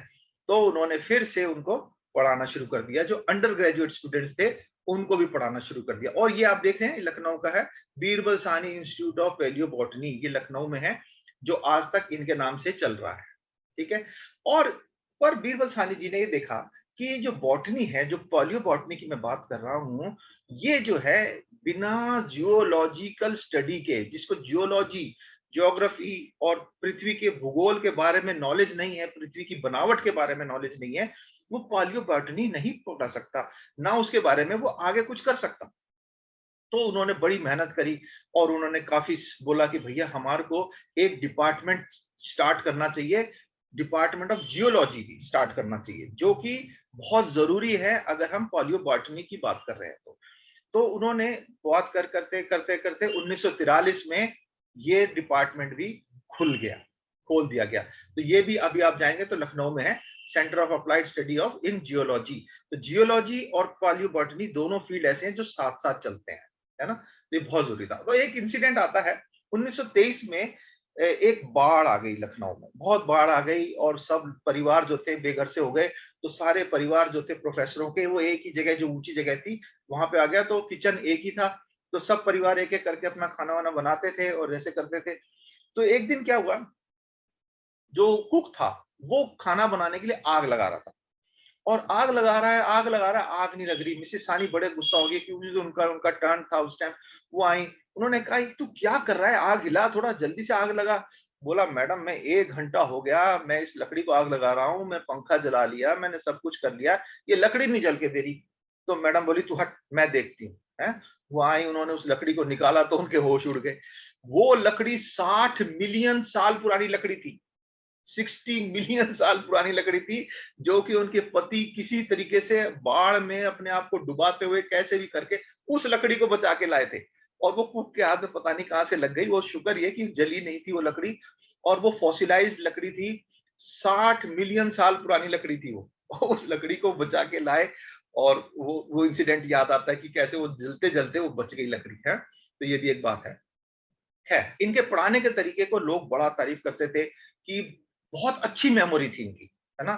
तो उन्होंने फिर से उनको पढ़ाना शुरू कर दिया, जो अंडर ग्रेजुएट स्टूडेंट्स थे उनको भी पढ़ाना शुरू कर दिया। और ये आप देख रहे हैं लखनऊ का है, Birbal Sahni institute of palaeobotany, ये लखनऊ में है, जो आज तक इनके नाम से चल रहा है। ठीक है। और पर बीरबल साहनी जी ने ये देखा कि जो बॉटनी है, जो पैलियोबॉटनी की मैं बात कर रहा हूं, ये जो है बिना जियोलॉजिकल स्टडी के, जिसको जियोलॉजी, ज्योग्राफी और पृथ्वी के भूगोल के बारे में नॉलेज नहीं है, पृथ्वी की बनावट के बारे में नॉलेज नहीं है, वो पैलियोबॉटनी नहीं पढ़ा सकता, ना उसके बारे में वो आगे कुछ कर सकता। तो उन्होंने बड़ी मेहनत करी और उन्होंने काफी बोला कि भैया हमारे को एक डिपार्टमेंट स्टार्ट करना चाहिए, डिपार्टमेंट ऑफ जियोलॉजी भी स्टार्ट करना चाहिए, जो कि बहुत जरूरी है अगर हम पैलियोबॉटनी की बात कर रहे हैं। तो उन्होंने बात करते करते करते 1943 में ये डिपार्टमेंट भी खुल गया, खोल दिया गया। तो ये भी अभी आप जाएंगे तो लखनऊ में है, centre of applied study of in geology. तो जियोलॉजी और पैलियोबॉटनी दोनों फील्ड ऐसे हैं जो साथ साथ चलते हैं, है ना। तो ये बहुत जरूरी था। तो एक इंसिडेंट आता है 1923 में, एक बाढ़ आ गई लखनऊ में, बहुत बाढ़ आ गई और सब परिवार जो थे बेघर से हो गए। तो सारे परिवार जो थे प्रोफेसरों के, वो एक ही जगह, जो ऊंची जगह थी वहां पे आ गया। तो किचन एक ही था, तो सब परिवार एक एक करके अपना खाना वाना बनाते थे और ऐसे करते थे। तो एक दिन क्या हुआ, जो कुक था वो खाना बनाने के लिए आग लगा रहा था, और आग लगा रहा है, आग लगा रहा है, आग नहीं लग रही। मिसेस सानी बड़े गुस्सा हो गई, क्योंकि जो उनका उनका टर्न था उस टाइम। वो आई, उन्होंने कहा तू क्या कर रहा है, आग हिला, थोड़ा जल्दी से आग लगा। बोला मैडम मैं 1 घंटा हो गया, मैं इस लकड़ी को आग लगा रहा हूँ, मैं पंखा जला लिया, मैंने सब कुछ कर लिया, ये लकड़ी नहीं जल के दे रही। तो मैडम बोली तू हट, मैं देखती हूँ। है, वो आई, उन्होंने उस लकड़ी को निकाला तो उनके होश उड़ गए। वो लकड़ी 60 मिलियन साल पुरानी लकड़ी थी, 60 मिलियन साल पुरानी लकड़ी थी, जो कि उनके पति किसी तरीके से बाढ़ में अपने आप को डुबाते हुए कैसे भी करके उस लकड़ी को बचा के लाए थे। और वो कुक के हाथ में पता नहीं कहां से लग गई, वो शुक्र ये कि जली नहीं थी वो लकड़ी, और वो फॉसिलाइज्ड लकड़ी थी, 60 मिलियन साल पुरानी लकड़ी थी वो। उस लकड़ी को बचा के लाए, और वो इंसिडेंट याद आता है कि कैसे वो जलते जलते वो बच गई लकड़ी है। तो ये भी एक बात है। इनके पढ़ाने के तरीके को लोग बड़ा तारीफ करते थे कि बहुत अच्छी मेमोरी थी इनकी, है ना।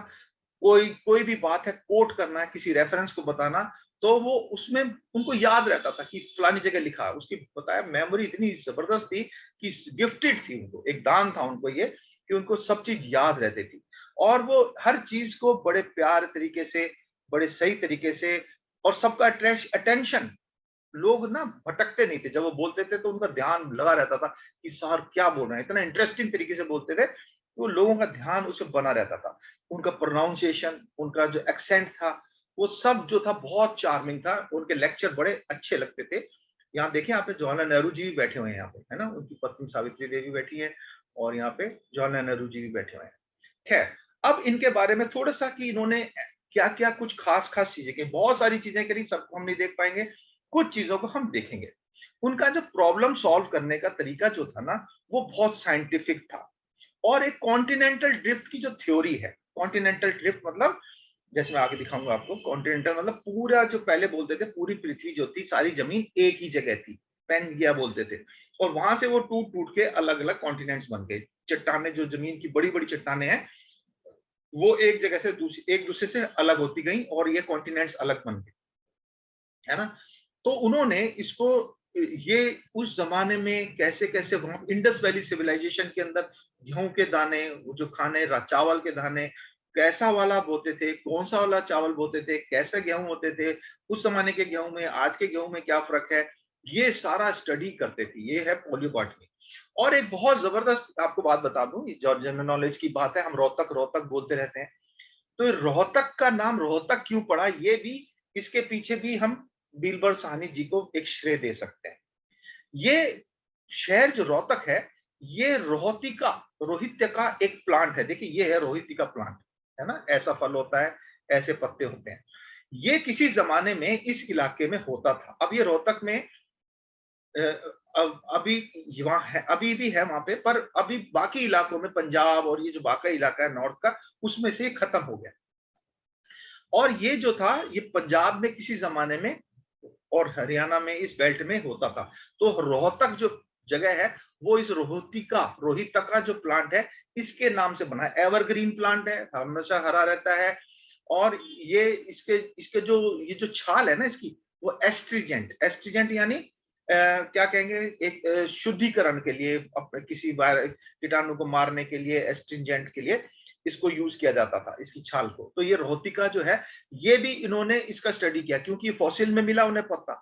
कोई कोई भी बात है कोट करना है, किसी रेफरेंस को बताना, तो वो उसमें उनको याद रहता था कि फलानी जगह लिखा है। उसकी बताया मेमोरी इतनी जबरदस्त थी कि गिफ्टेड थी, उनको एक दान था उनको ये, कि उनको सब चीज याद रहती थी। और वो हर चीज को बड़े प्यार तरीके से, बड़े सही तरीके से, और सबका अटेंशन, लोग ना भटकते नहीं थे। जब वो बोलते थे तो उनका ध्यान लगा रहता था कि सर क्या बोल रहे हैं, इतना इंटरेस्टिंग तरीके से बोलते थे, तो लोगों का ध्यान उस पर बना रहता था। उनका प्रोनाउंसिएशन, उनका जो एक्सेंट था, वो सब जो था बहुत चार्मिंग था। उनके लेक्चर बड़े अच्छे लगते थे। यहाँ देखिए, यहाँ पे जवाहरलाल नेहरू जी भी बैठे हुए हैं, यहाँ पे है ना, उनकी पत्नी सावित्री देवी बैठी है, और यहाँ पे जवाहरलाल नेहरू जी भी बैठे हुए हैं। खैर, अब इनके बारे में थोड़ा सा कि इन्होंने क्या क्या कुछ खास खास चीजें की, बहुत सारी चीजें करी, सबको हम नहीं देख पाएंगे, कुछ चीजों को हम देखेंगे। उनका जो प्रॉब्लम सॉल्व करने का तरीका जो था ना, वो बहुत साइंटिफिक था। और एक कॉन्टिनेंटल ड्रिफ्ट की जो थ्योरी है, कॉन्टिनेंटल ड्रिफ्ट मतलब, जैसे मैं आगे दिखाऊंगा आपको, कॉन्टिनेंटल मतलब पूरा, जो पहले बोलते थे पूरी पृथ्वी जो थी, सारी जमीन एक ही जगह थी, पेनगिया बोलते थे, और वहां से वो टूट टूट के अलग अलग कॉन्टिनेंट्स बन गए। चट्टाने, जो जमीन की बड़ी बड़ी चट्टाने हैं, वो एक जगह से दूसरी, एक दूसरे से अलग होती गई, और ये कॉन्टिनेंट्स अलग बन गए, है ना। तो उन्होंने इसको, ये उस जमाने में कैसे कैसे वहां इंडस वैली सिविलाइजेशन के अंदर गेहूं के दाने, वो जो खाने, चावल के दाने कैसा वाला बोते थे, कौन सा वाला चावल बोते थे, कैसे गेहूं होते थे, उस जमाने के गेहूं में आज के गेहूं में क्या फर्क है, ये सारा स्टडी करते थे। ये है पोलियोबॉटनी। और एक बहुत जबरदस्त आपको बात बता दूं, जो जनरल नॉलेज की बात है, हम रोहतक रोहतक बोलते रहते हैं। तो रोहतक का नाम रोहतक क्यों पड़ा, ये भी, इसके पीछे भी हम बीरबल साहनी जी को एक श्रेय दे सकते हैं। ये शहर जो रोहतक है, ये रोहितिका, रोहित्य का एक प्लांट है। देखिए ये है रोहितिका प्लांट, है ना, ऐसा फल होता है, ऐसे पत्ते होते हैं। ये किसी जमाने में इस इलाके में होता था। अब ये रोहतक में अभी वहां है, अभी भी है वहां पे, पर अभी बाकी इलाकों में, पंजाब और ये जो बाकी इलाका है नॉर्थ का, उसमें से खत्म हो गया। और ये जो था, ये पंजाब में किसी जमाने में और हरियाणा में इस बेल्ट में होता था। तो रोहतक जो जगह है, वो इस रोहितिका, रोहितका जो प्लांट है, इसके नाम से बना है। एवरग्रीन प्लांट है, हमेशा हरा रहता है। और ये इसके इसके जो, ये जो छाल है ना इसकी, वो एस्ट्रीजेंट, एस्ट्रीजेंट यानी क्या कहेंगे, एक शुद्धिकरण के लिए, किसी कीटाणु को मारने के लिए, एस्ट्रिंजेंट के लिए इसको यूज किया जाता था, इसकी छाल को। तो ये रोहतिका जो है, ये भी इन्होंने इसका स्टडी किया, क्योंकि फॉसिल में मिला उन्हें पता,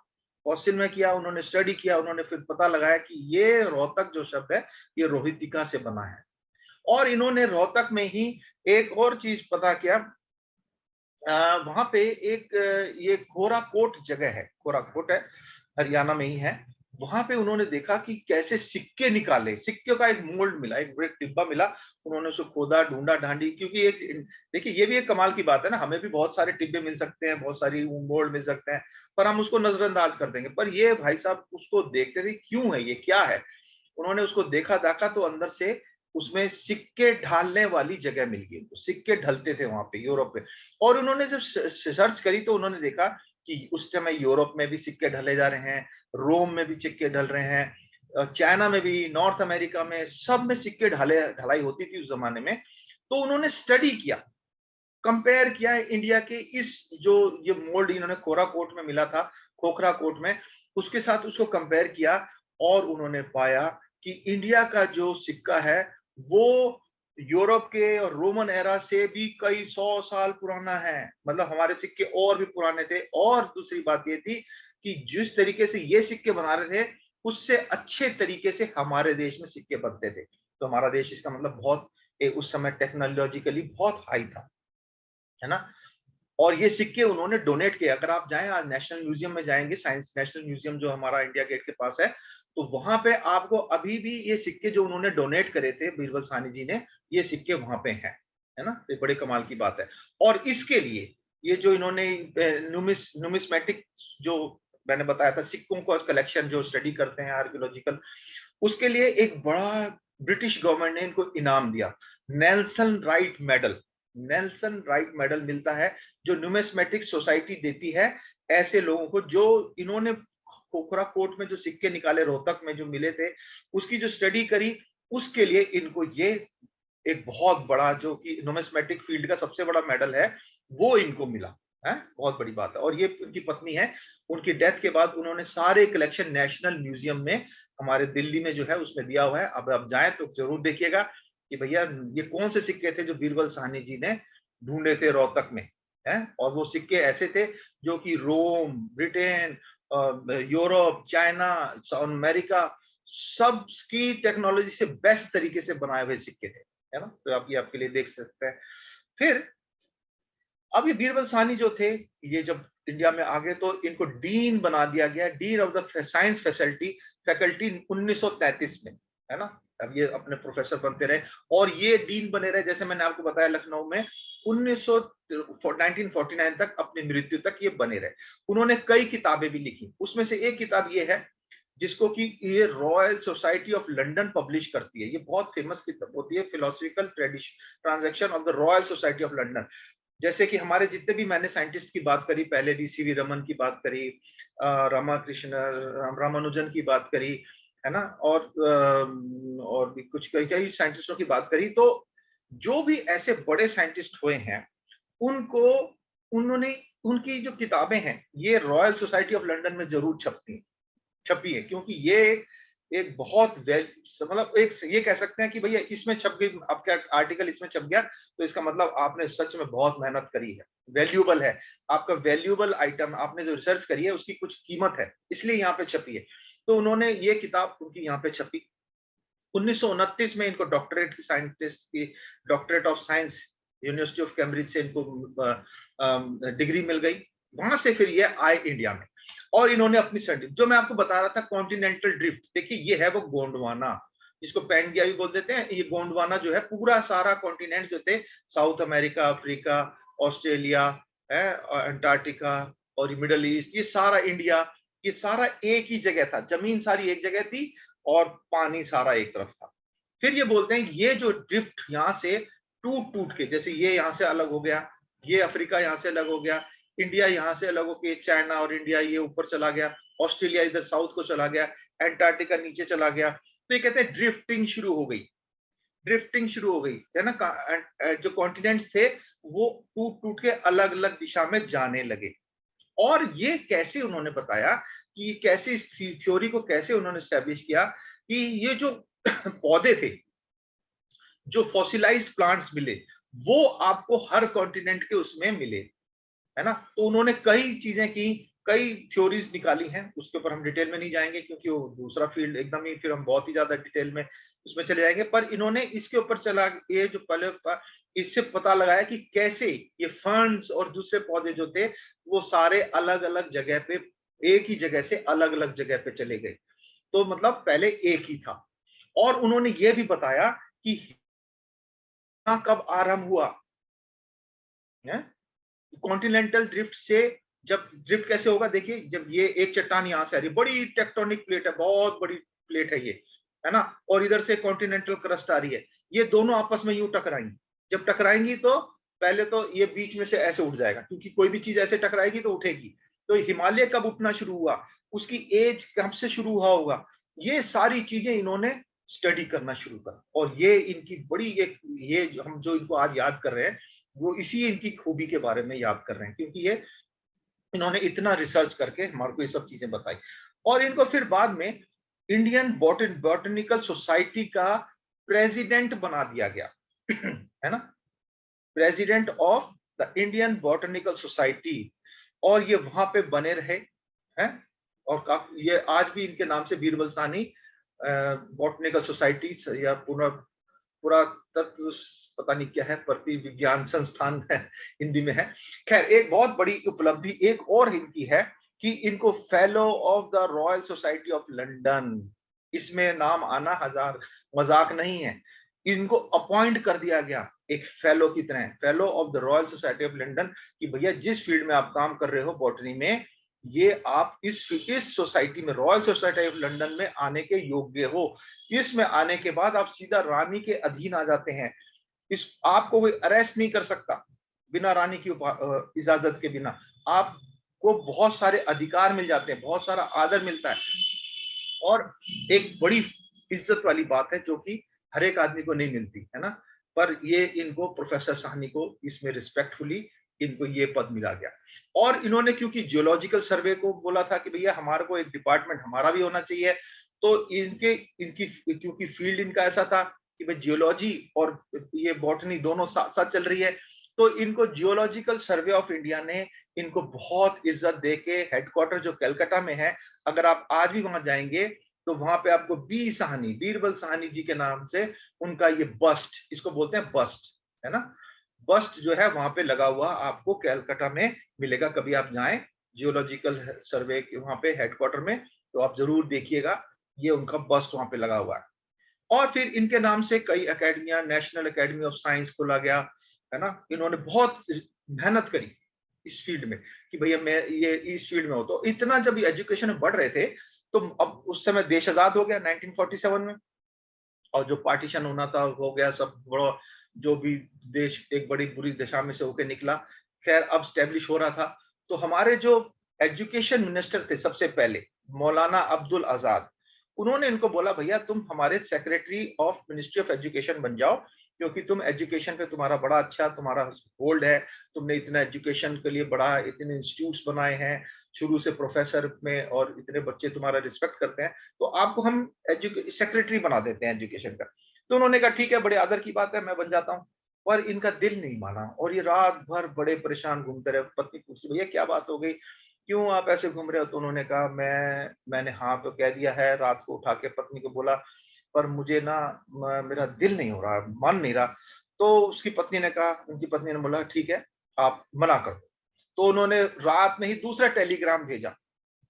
फॉसिल में किया उन्होंने, स्टडी किया उन्होंने, फिर पता लगाया कि ये रोहतक जो शब्द है, ये रोहितिका से बना है। और इन्होंने रोहतक में ही एक और चीज पता किया, वहां पे एक ये कोराकोट जगह है, कोराकोट है, हरियाणा में ही है। वहां पे उन्होंने देखा कि कैसे सिक्के निकाले, सिक्के का एक मोल्ड मिला, एक बड़े डिब्बा मिला। उन्होंने उसको खोदा, ढूंढा ढांडी, क्योंकि एक, देखिए ये भी एक कमाल की बात है ना, हमें भी बहुत सारे डिब्बे मिल सकते हैं, बहुत सारी मोल्ड मिल सकते हैं, पर हम उसको नजरअंदाज कर देंगे। पर ये भाई साहब उसको देखते थे, क्यों है ये, क्या है। उन्होंने उसको देखा दाखा, तो अंदर से उसमें सिक्के ढालने वाली जगह मिल गई, तो सिक्के ढलते थे वहां पे यूरोप में। और उन्होंने जब सर्च करी, तो उन्होंने देखा कि उस समय यूरोप में भी सिक्के ढले जा रहे हैं, रोम में भी सिक्के ढल रहे हैं, चाइना में भी, नॉर्थ अमेरिका में, सब में सिक्के ढलाई होती थी उस जमाने में। तो उन्होंने स्टडी किया, कंपेयर किया है इंडिया के इस जो ये मोल्ड इन्होंने कोराकोट में मिला था, खोखरा कोट में, उसके साथ उसको कंपेयर किया, और उन्होंने पाया कि इंडिया का जो सिक्का है वो यूरोप के और रोमन एरा से भी कई 100 साल पुराना है। मतलब हमारे सिक्के और भी पुराने थे। और दूसरी बात ये थी कि जिस तरीके से ये सिक्के बना रहे थे, उससे अच्छे तरीके से हमारे देश में सिक्के बनते थे। तो हमारा देश, इसका मतलब बहुत उस समय टेक्नोलॉजिकली बहुत हाई था, है ना। और ये सिक्के उन्होंने डोनेट किए। अगर आप जाएं आज नेशनल म्यूजियम में जाएंगे, साइंस नेशनल म्यूजियम जो हमारा इंडिया गेट के पास है, तो वहां पे आपको अभी भी ये सिक्के जो उन्होंने डोनेट करे थे बीरबल साहनी जी ने, ये सिक्के वहां पे हैं, है ना। तो बड़े कमाल की बात है। और इसके लिए ये जो इन्होंने नुमिस्मेटिक जो मैंने बताया था, सिक्कों का कलेक्शन जो स्टडी करते हैं आर्कियोलॉजिकल, उसके लिए एक बड़ा ब्रिटिश गवर्नमेंट ने इनको इनाम दिया, Nelson right medal. Nelson right medal मिलता है जो न्यूमिस्मेटिक सोसाइटी देती है ऐसे लोगों को जो इन्होंने खोखरा कोट में जो सिक्के निकाले, रोहतक में जो मिले थे, उसकी जो स्टडी करी, उसके लिए इनको ये एक बहुत बड़ा, जो कि न्यूमिस्मेटिक फील्ड का सबसे बड़ा मेडल है, वो इनको मिला है। बहुत बड़ी बात है। और ये उनकी पत्नी है, उनकी डेथ के बाद उन्होंने सारे कलेक्शन नेशनल म्यूजियम में हमारे दिल्ली में जो है उसमें दिया हुआ है। अब आप जाएं तो जरूर देखिएगा कि भैया ये कौन से सिक्के थे जो बीरबल साहनी जी ने ढूंढे थे रोहतक में, है। और वो सिक्के ऐसे थे जो कि Rome, Britain, Europe, China, South America, सब की टेक्नोलॉजी से बेस्ट तरीके से बनाए हुए सिक्के थे, है ना। तो आप ये आपके लिए देख सकते हैं। फिर अब ये बीरबल साहनी जो थे, ये जब इंडिया में आ गए तो इनको डीन बना दिया गया, dean of the science faculty 1933 में, है ना। अब ये अपने प्रोफेसर बनते रहे और ये डीन बने रहे, जैसे मैंने आपको बताया, लखनऊ में 1949 तक, अपनी मृत्यु तक ये बने रहे। उन्होंने कई किताबें भी लिखी, उसमें से एक किताब ये है जिसको कि ये royal society of London publish करती है। ये बहुत फेमस किताब होती है, philosophical transaction of the royal society of London. जैसे कि हमारे जितने भी, मैंने साइंटिस्ट की बात करी पहले भी, सीवी रमन की बात करी, रामाकृष्ण रामानुजन की बात करी, है ना, और भी कुछ कई कई साइंटिस्टों की बात करी। तो जो भी ऐसे बड़े साइंटिस्ट हुए हैं, उनको उन्होंने, उनकी जो किताबें हैं ये रॉयल सोसाइटी ऑफ लंदन में जरूर छपी है, क्योंकि ये एक बहुत मतलब एक ये कह सकते हैं कि भैया इसमें छप गई, आपका आर्टिकल इसमें छप गया, तो इसका मतलब आपने सच में बहुत मेहनत करी है, वैल्यूएबल है, आपका वैल्यूएबल आइटम, आपने जो रिसर्च करी है उसकी कुछ कीमत है, इसलिए यहाँ पे छपी है। तो उन्होंने ये किताब उनकी यहाँ पे छपी। 1929 में इनको डॉक्टरेट की, साइंटिस्ट की doctorate of science university of Cambridge से इनको डिग्री मिल गई। वहां से फिर ये आए इंडिया में और इन्होंने अपनी स्टडी, जो मैं आपको बता रहा था कॉन्टिनेंटल ड्रिफ्ट, देखिए ये है वो गोंडवाना, जिसको पैंगिया भी बोल देते हैं। ये गोंडवाना जो है पूरा सारा कॉन्टिनेंट जो थे, साउथ अमेरिका, अफ्रीका, ऑस्ट्रेलिया है, अंटार्कटिका और मिडल ईस्ट, ये सारा इंडिया, ये सारा एक ही जगह था, जमीन सारी एक जगह थी और पानी सारा एक तरफ था। फिर ये बोलते हैं ये जो ड्रिफ्ट यहाँ से टूट टूट के, जैसे ये यहाँ से अलग हो गया, ये अफ्रीका यहाँ से अलग हो गया, इंडिया यहाँ से अलग होके चाइना और इंडिया ये ऊपर चला गया, ऑस्ट्रेलिया इधर साउथ को चला गया, एंटार्क्टिका नीचे चला गया। तो ये कहते हैं ड्रिफ्टिंग शुरू हो गई, ड्रिफ्टिंग शुरू हो गई, है ना। जो कॉन्टिनेंट्स थे वो टूट टूट के अलग अलग दिशा में जाने लगे। और ये कैसे उन्होंने बताया कि कैसे इस थ्योरी को कैसे उन्होंने स्टैब्लिश किया कि ये जो पौधे थे, जो फॉसिलाइज्ड प्लांट्स मिले, वो आपको हर कॉन्टिनेंट के उसमें मिले, है ना। तो उन्होंने कई चीजें की, कई थ्योरीज निकाली हैं, उसके ऊपर हम डिटेल में नहीं जाएंगे क्योंकि वो दूसरा फील्ड एकदम ही, फिर हम बहुत ही ज्यादा डिटेल में उसमें चले जाएंगे। पर इन्होंने इसके ऊपर चला, ये जो पहले इससे पता लगाया कि कैसे ये फर्न्स और दूसरे पौधे जो थे वो सारे अलग अलग जगह पे, एक ही जगह से अलग अलग जगह पे चले गए। तो मतलब पहले एक ही था। और उन्होंने ये भी बताया कि यहाँ कब आरंभ हुआ है, कॉन्टिनेंटल ड्रिफ्ट से। जब ड्रिफ्ट कैसे होगा, देखिए जब ये एक चट्टान यहां से आ रही है, बड़ी टेक्टोनिक प्लेट है, बहुत बड़ी प्लेट है ये, है ना, और इधर से कॉन्टिनेंटल क्रस्ट आ रही है, ये दोनों आपस में यूं टकराएंगी। जब टकराएंगी तो पहले तो ये बीच में से ऐसे उठ जाएगा, क्योंकि कोई भी चीज ऐसे टकराएगी तो उठेगी। तो हिमालय कब उठना शुरू हुआ, उसकी एज कब से शुरू हुआ होगा, ये सारी चीजें इन्होंने स्टडी करना शुरू कर, और ये इनकी बड़ी एक, ये हम जो इनको आज याद कर रहे हैं वो इसी इनकी खूबी के बारे में याद कर रहे हैं, क्योंकि ये इन्होंने इतना रिसर्च करके हमारे को ये सब चीजें बताई। और इनको फिर बाद में इंडियन बॉटनिकल सोसाइटी का प्रेसिडेंट बना दिया गया है ना, president of the Indian botanical society. और ये वहां पे बने रहे हैं, और काफी ये आज भी इनके नाम से बीरबल साहनी बॉटनिकल सोसाइटी या पुरातत्व, पता नहीं क्या है, प्रति विज्ञान संस्थान है, हिंदी में है। खैर, एक बहुत बड़ी उपलब्धि एक और इनकी है कि इनको fellow of the royal society of London, इसमें नाम आना हजार मजाक नहीं है, इनको अपॉइंट कर दिया गया एक फेलो की तरह, fellow of the royal society of London, कि भैया जिस फील्ड में आप काम कर रहे हो बॉटनी में, ये आप इस सोसाइटी में, रॉयल सोसाइटी ऑफ लंदन में आने के योग्य हो। इसमें आने के बाद आप सीधा रानी के अधीन आ जाते हैं, इस आपको कोई अरेस्ट नहीं कर सकता बिना रानी की इजाजत के बिना, आपको बहुत सारे अधिकार मिल जाते हैं, बहुत सारा आदर मिलता है। और एक बड़ी इज्जत वाली बात है जो कि हर एक आदमी को नहीं मिलती है ना, पर ये इनको, प्रोफेसर साहनी को इसमें रिस्पेक्टफुली इनको ये पद मिला गया। और इन्होंने क्योंकि जियोलॉजिकल सर्वे को बोला था कि भैया हमारे को एक डिपार्टमेंट हमारा भी होना चाहिए, तो इनके इनकी क्योंकि फील्ड इनका ऐसा था कि भाई जियोलॉजी और ये बॉटनी दोनों साथ साथ चल रही है, तो इनको जियोलॉजिकल सर्वे ऑफ इंडिया ने इनको बहुत इज्जत दे के, हेडक्वार्टर जो कलकत्ता में है, अगर आप आज भी वहां जाएंगे तो वहां पे आपको बी साहनी, बीरबल साहनी जी के नाम से उनका ये बस्ट, इसको बोलते हैं बस्ट, है ना, बस्ट जो है वहां पे लगा हुआ आपको कलकत्ता में मिलेगा। कभी आप जाएं जियोलॉजिकल सर्वे के वहां पे हेडक्वार्टर में, तो आप जरूर देखिएगा, ये उनका बस्ट वहां पे लगा हुआ है। और फिर इनके नाम से कई एकेडमियां, नेशनल एकेडमी ऑफ साइंस खोला गया, है ना। इन्होंने बहुत मेहनत करी इस फील्ड में कि भैया मैं ये इस फील्ड में हो, तो इतना जब एजुकेशन में बढ़ रहे थे, तो अब उस समय देश आजाद हो गया 1947 में, और जो पार्टीशन होना था हो गया, सब बड़ा, जो भी देश एक बड़ी बुरी दशा में से होकर निकला, खैर अब स्टेब्लिश हो रहा था। तो हमारे जो एजुकेशन मिनिस्टर थे सबसे पहले, मौलाना अब्दुल आजाद, उन्होंने इनको बोला भैया तुम हमारे secretary of ministry of education बन जाओ, क्योंकि तुम एजुकेशन पे तुम्हारा बड़ा अच्छा, तुम्हारा होल्ड है, तुमने इतना एजुकेशन के लिए बड़ा, इतने इंस्टीट्यूट्स बनाए हैं शुरू से प्रोफेसर में, और इतने बच्चे तुम्हारा रिस्पेक्ट करते हैं, तो आपको हम सेक्रेटरी बना देते हैं एजुकेशन का। तो उन्होंने कहा ठीक है, बड़े आदर की बात है, मैं बन जाता हूँ। पर इनका दिल नहीं माना, और ये रात भर बड़े परेशान घूमते रहे। पत्नी पूछती भैया क्या बात हो गई, क्यों आप ऐसे घूम रहे हो? तो उन्होंने कहा मैंने हाँ तो कह दिया है, रात को उठा के पत्नी को बोला, पर मुझे ना मेरा दिल नहीं हो रहा, मन नहीं रहा। तो उसकी पत्नी ने कहा, उनकी पत्नी ने बोला ठीक है आप मना कर दो। तो उन्होंने रात में ही दूसरा टेलीग्राम भेजा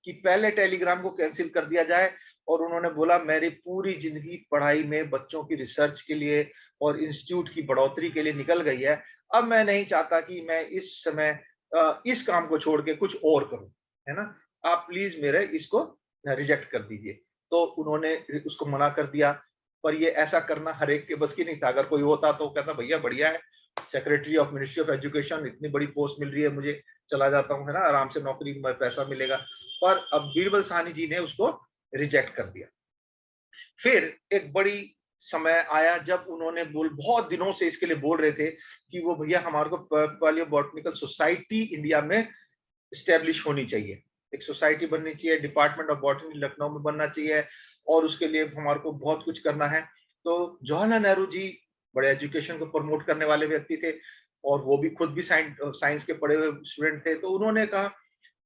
कि पहले टेलीग्राम को कैंसिल कर दिया जाए, और उन्होंने बोला मेरी पूरी जिंदगी पढ़ाई में बच्चों की रिसर्च के लिए और इंस्टीट्यूट की बढ़ोतरी के लिए निकल गई है, अब मैं नहीं चाहता कि मैं इस समय इस काम को छोड़ के कुछ और करूं, है ना, आप प्लीज मेरे इसको रिजेक्ट कर दीजिए। तो उन्होंने उसको मना कर दिया, पर ये ऐसा करना हर एक के बस की नहीं था। अगर कोई होता तो कहता भैया बढ़िया है, secretary of ministry of education, इतनी बड़ी पोस्ट मिल रही है मुझे, चला जाता हूँ, है ना, आराम से नौकरी में पैसा मिलेगा। पर अब बीरबल साहनी जी ने उसको रिजेक्ट कर दिया। फिर एक बड़ी समय आया जब उन्होंने बहुत दिनों से इसके लिए बोल रहे थे कि वो भैया हमारे को पैलियोबोटनिकल सोसाइटी इंडिया में स्टैब्लिश होनी चाहिए, एक सोसाइटी बननी चाहिए, डिपार्टमेंट ऑफ बॉटनी लखनऊ में बनना चाहिए, और उसके लिए हमारे को बहुत कुछ करना है। तो जवाहरलाल नेहरू जी बड़े एजुकेशन को प्रमोट करने वाले व्यक्ति थे, और वो भी खुद भी साइंस के पढ़े हुए स्टूडेंट थे। तो उन्होंने कहा,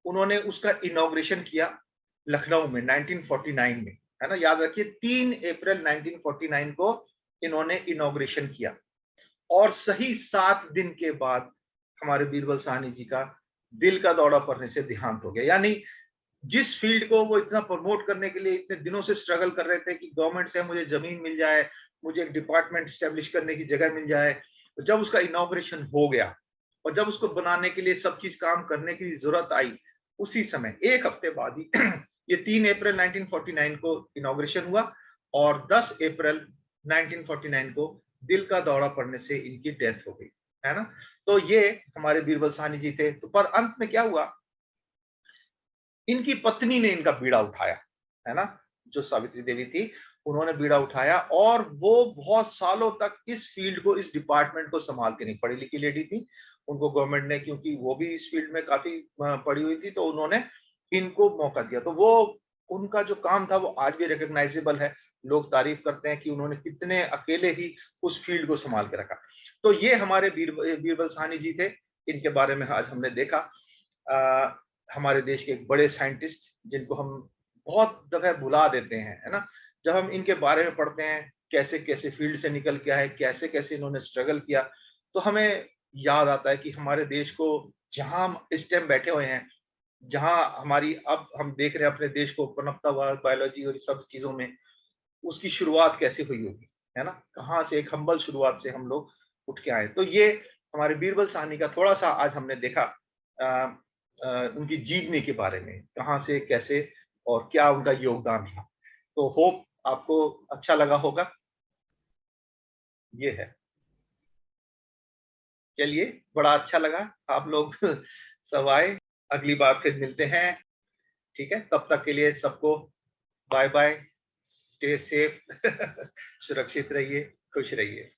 उन्होंने उसका इनॉग्रेशन किया लखनऊ में 1949 में, है ना, याद रखिए 3 अप्रैल 1949 को इन्होंने इनॉग्रेशन किया। और सही 7 दिन के बाद हमारे बीरबल साहनी जी का दिल का दौरा पड़ने से देहांत हो गया। यानी जिस फील्ड को वो इतना प्रमोट करने के लिए इतने दिनों से स्ट्रगल कर रहे थे कि गवर्नमेंट से मुझे जमीन मिल जाए, मुझे एक डिपार्टमेंट स्टेब्लिश करने की जगह मिल जाए, तो जब उसका इनॉग्रेशन हो गया और जब उसको बनाने के लिए सब चीज काम करने की जरूरत आई, उसी समय एक हफ्ते बाद ही ये 3 अप्रैल 1949 को इनॉग्रेशन हुआ, और 10 अप्रैल 1949 को दिल का दौरा पड़ने से इनकी डेथ हो गई, है ना। तो ये हमारे बीरबल साहनी जी थे। तो पर अंत में क्या हुआ, इनकी पत्नी ने इनका बीड़ा उठाया, है ना, जो सावित्री देवी थी, उन्होंने बीड़ा उठाया और वो बहुत सालों तक इस फील्ड को, इस डिपार्टमेंट को संभालती रही। पढ़ी लिखी लेडी थी, उनको गवर्नमेंट ने, क्योंकि वो भी इस फील्ड में काफी पढ़ी हुई थी, तो उन्होंने इनको मौका दिया। तो वो उनका जो काम था वो आज भी रिकॉग्नाइजेबल है। लोग तारीफ करते हैं कि उन्होंने कितने अकेले ही उस फील्ड को संभाल के रखा। तो ये हमारे बीरबल साहनी जी थे, इनके बारे में आज हमने देखा। हमारे देश के एक बड़े साइंटिस्ट जिनको हम बहुत दफे भुला देते हैं, है ना। जब हम इनके बारे में पढ़ते हैं, कैसे कैसे फील्ड से निकल के आए, कैसे कैसे इन्होंने स्ट्रगल किया, तो हमें याद आता है कि हमारे देश को, जहां हम इस टाइम बैठे हुए हैं, जहां हमारी, अब हम देख रहे हैं अपने देश को पनपता हुआ बायोलॉजी और सब चीजों में, उसकी शुरुआत कैसे हुई होगी, है ना। कहाँ से एक हम्बल शुरुआत से हम लोग उठ के आए। तो ये हमारे बीरबल साहनी का थोड़ा सा आज हमने देखा, उनकी जीवनी के बारे में, कहाँ से कैसे और क्या उनका योगदान रहा। तो होप आपको अच्छा लगा होगा। ये है, चलिए, बड़ा अच्छा लगा आप लोग सब आए। अगली बार फिर मिलते हैं, ठीक है। तब तक के लिए सबको बाय बाय, स्टे सेफ सुरक्षित रहिए, खुश रहिए।